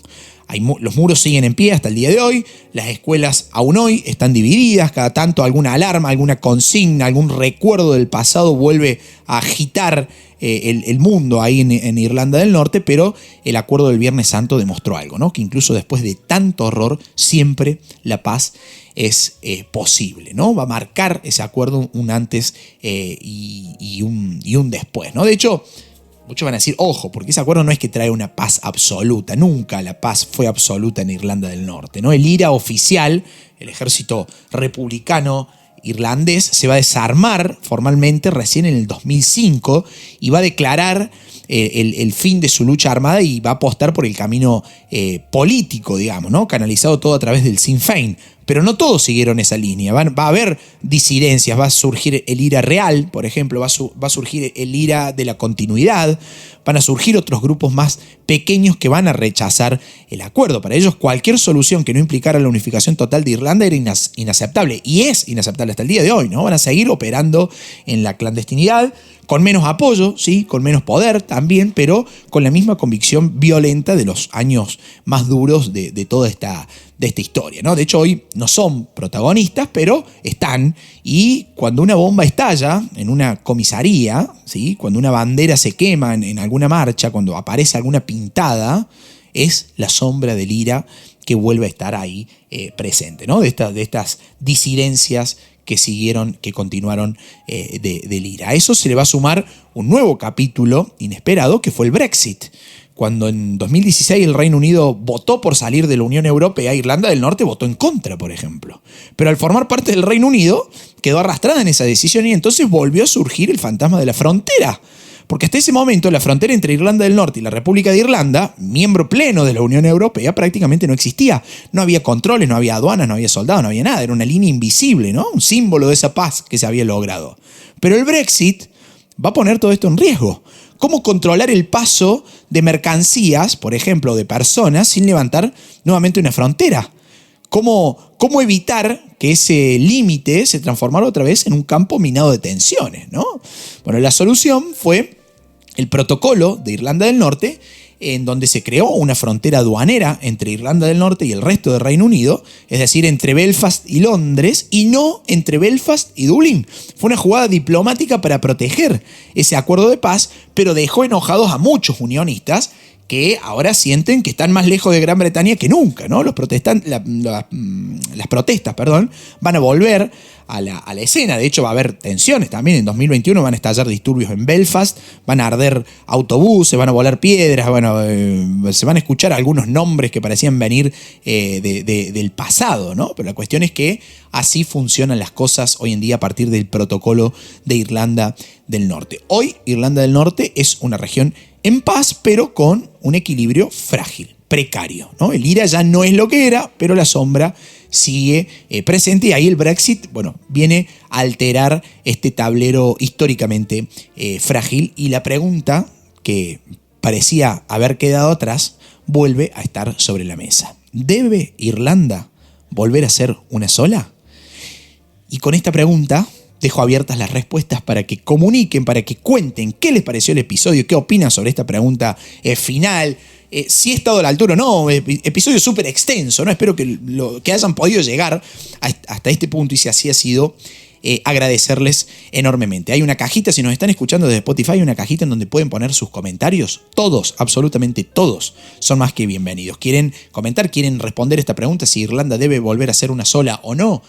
Los muros siguen en pie hasta el día de hoy, las escuelas aún hoy están divididas, cada tanto alguna alarma, alguna consigna, algún recuerdo del pasado vuelve a agitar el mundo ahí en Irlanda del Norte, pero el acuerdo del Viernes Santo demostró algo, ¿no? Que incluso después de tanto horror, siempre la paz es posible, ¿no? Va a marcar ese acuerdo un antes y un después, ¿no? De hecho, muchos van a decir, ojo, porque ese acuerdo no es que trae una paz absoluta. Nunca la paz fue absoluta en Irlanda del Norte, ¿no? El IRA oficial, el ejército republicano irlandés, se va a desarmar formalmente recién en el 2005 y va a declarar el fin de su lucha armada, y va a apostar por el camino político, digamos, ¿no? Canalizado todo a través del Sinn Féin. Pero no todos siguieron esa línea. Va a haber disidencias, va a surgir el IRA real, por ejemplo, va a surgir el IRA de la continuidad, van a surgir otros grupos más pequeños que van a rechazar el acuerdo. Para ellos, cualquier solución que no implicara la unificación total de Irlanda era inaceptable, y es inaceptable hasta el día de hoy, ¿no? Van a seguir operando en la clandestinidad, con menos apoyo, sí, con menos poder también, pero con la misma convicción violenta de los años más duros de toda esta historia, ¿no? De hecho, hoy no son protagonistas, pero están, y cuando una bomba estalla en una comisaría, ¿sí? Cuando una bandera se quema en alguna marcha, cuando aparece alguna pintada, es la sombra del IRA que vuelve a estar ahí presente, ¿no? De estas disidencias que siguieron, que continuaron del IRA. A eso se le va a sumar un nuevo capítulo inesperado, que fue el Brexit. Cuando en 2016 el Reino Unido votó por salir de la Unión Europea, Irlanda del Norte votó en contra, por ejemplo. Pero al formar parte del Reino Unido, quedó arrastrada en esa decisión, y entonces volvió a surgir el fantasma de la frontera. Porque hasta ese momento la frontera entre Irlanda del Norte y la República de Irlanda, miembro pleno de la Unión Europea, prácticamente no existía. No había controles, no había aduanas, no había soldados, no había nada. Era una línea invisible, ¿no? Un símbolo de esa paz que se había logrado. Pero el Brexit va a poner todo esto en riesgo. ¿Cómo controlar el paso de mercancías, por ejemplo, de personas, sin levantar nuevamente una frontera? ¿Cómo evitar que ese límite se transformara otra vez en un campo minado de tensiones, ¿no? Bueno, la solución fue el protocolo de Irlanda del Norte, en donde se creó una frontera aduanera entre Irlanda del Norte y el resto del Reino Unido, es decir, entre Belfast y Londres, y no entre Belfast y Dublín. Fue una jugada diplomática para proteger ese acuerdo de paz, pero dejó enojados a muchos unionistas que ahora sienten que están más lejos de Gran Bretaña que nunca, ¿no? Las protestas, van a volver a la escena. De hecho, va a haber tensiones también. En 2021 van a estallar disturbios en Belfast, van a arder autobuses, van a volar piedras, se van a escuchar algunos nombres que parecían venir del pasado, ¿no? Pero la cuestión es que así funcionan las cosas hoy en día a partir del protocolo de Irlanda del Norte. Hoy, Irlanda del Norte es una región en paz, pero con un equilibrio frágil, precario, ¿no? El IRA ya no es lo que era, pero la sombra sigue presente, y ahí el Brexit, viene a alterar este tablero históricamente frágil, y la pregunta que parecía haber quedado atrás vuelve a estar sobre la mesa. ¿Debe Irlanda volver a ser una sola? Y con esta pregunta dejo abiertas las respuestas para que comuniquen, para que cuenten qué les pareció el episodio, qué opinan sobre esta pregunta final, si he estado a la altura o no. Episodio súper extenso, ¿no? Espero que hayan podido llegar hasta este punto, y si así ha sido, agradecerles enormemente. Hay una cajita, si nos están escuchando desde Spotify, hay una cajita en donde pueden poner sus comentarios. Todos, absolutamente todos, son más que bienvenidos. ¿Quieren comentar? ¿Quieren responder esta pregunta? Si Irlanda debe volver a ser una sola o no.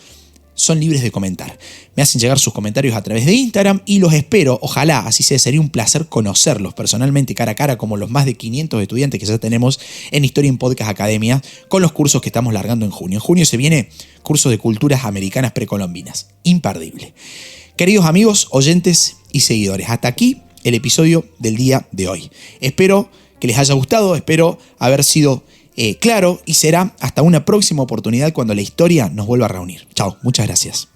Son libres de comentar. Me hacen llegar sus comentarios a través de Instagram y los espero, ojalá, así sea, sería un placer conocerlos personalmente cara a cara, como los más de 500 estudiantes que ya tenemos en Historia en Podcast Academia, con los cursos que estamos largando en junio. En junio se viene curso de culturas americanas precolombinas. Imperdible. Queridos amigos, oyentes y seguidores, hasta aquí el episodio del día de hoy. Espero que les haya gustado, espero haber sido claro, y será hasta una próxima oportunidad cuando la historia nos vuelva a reunir. Chao, muchas gracias.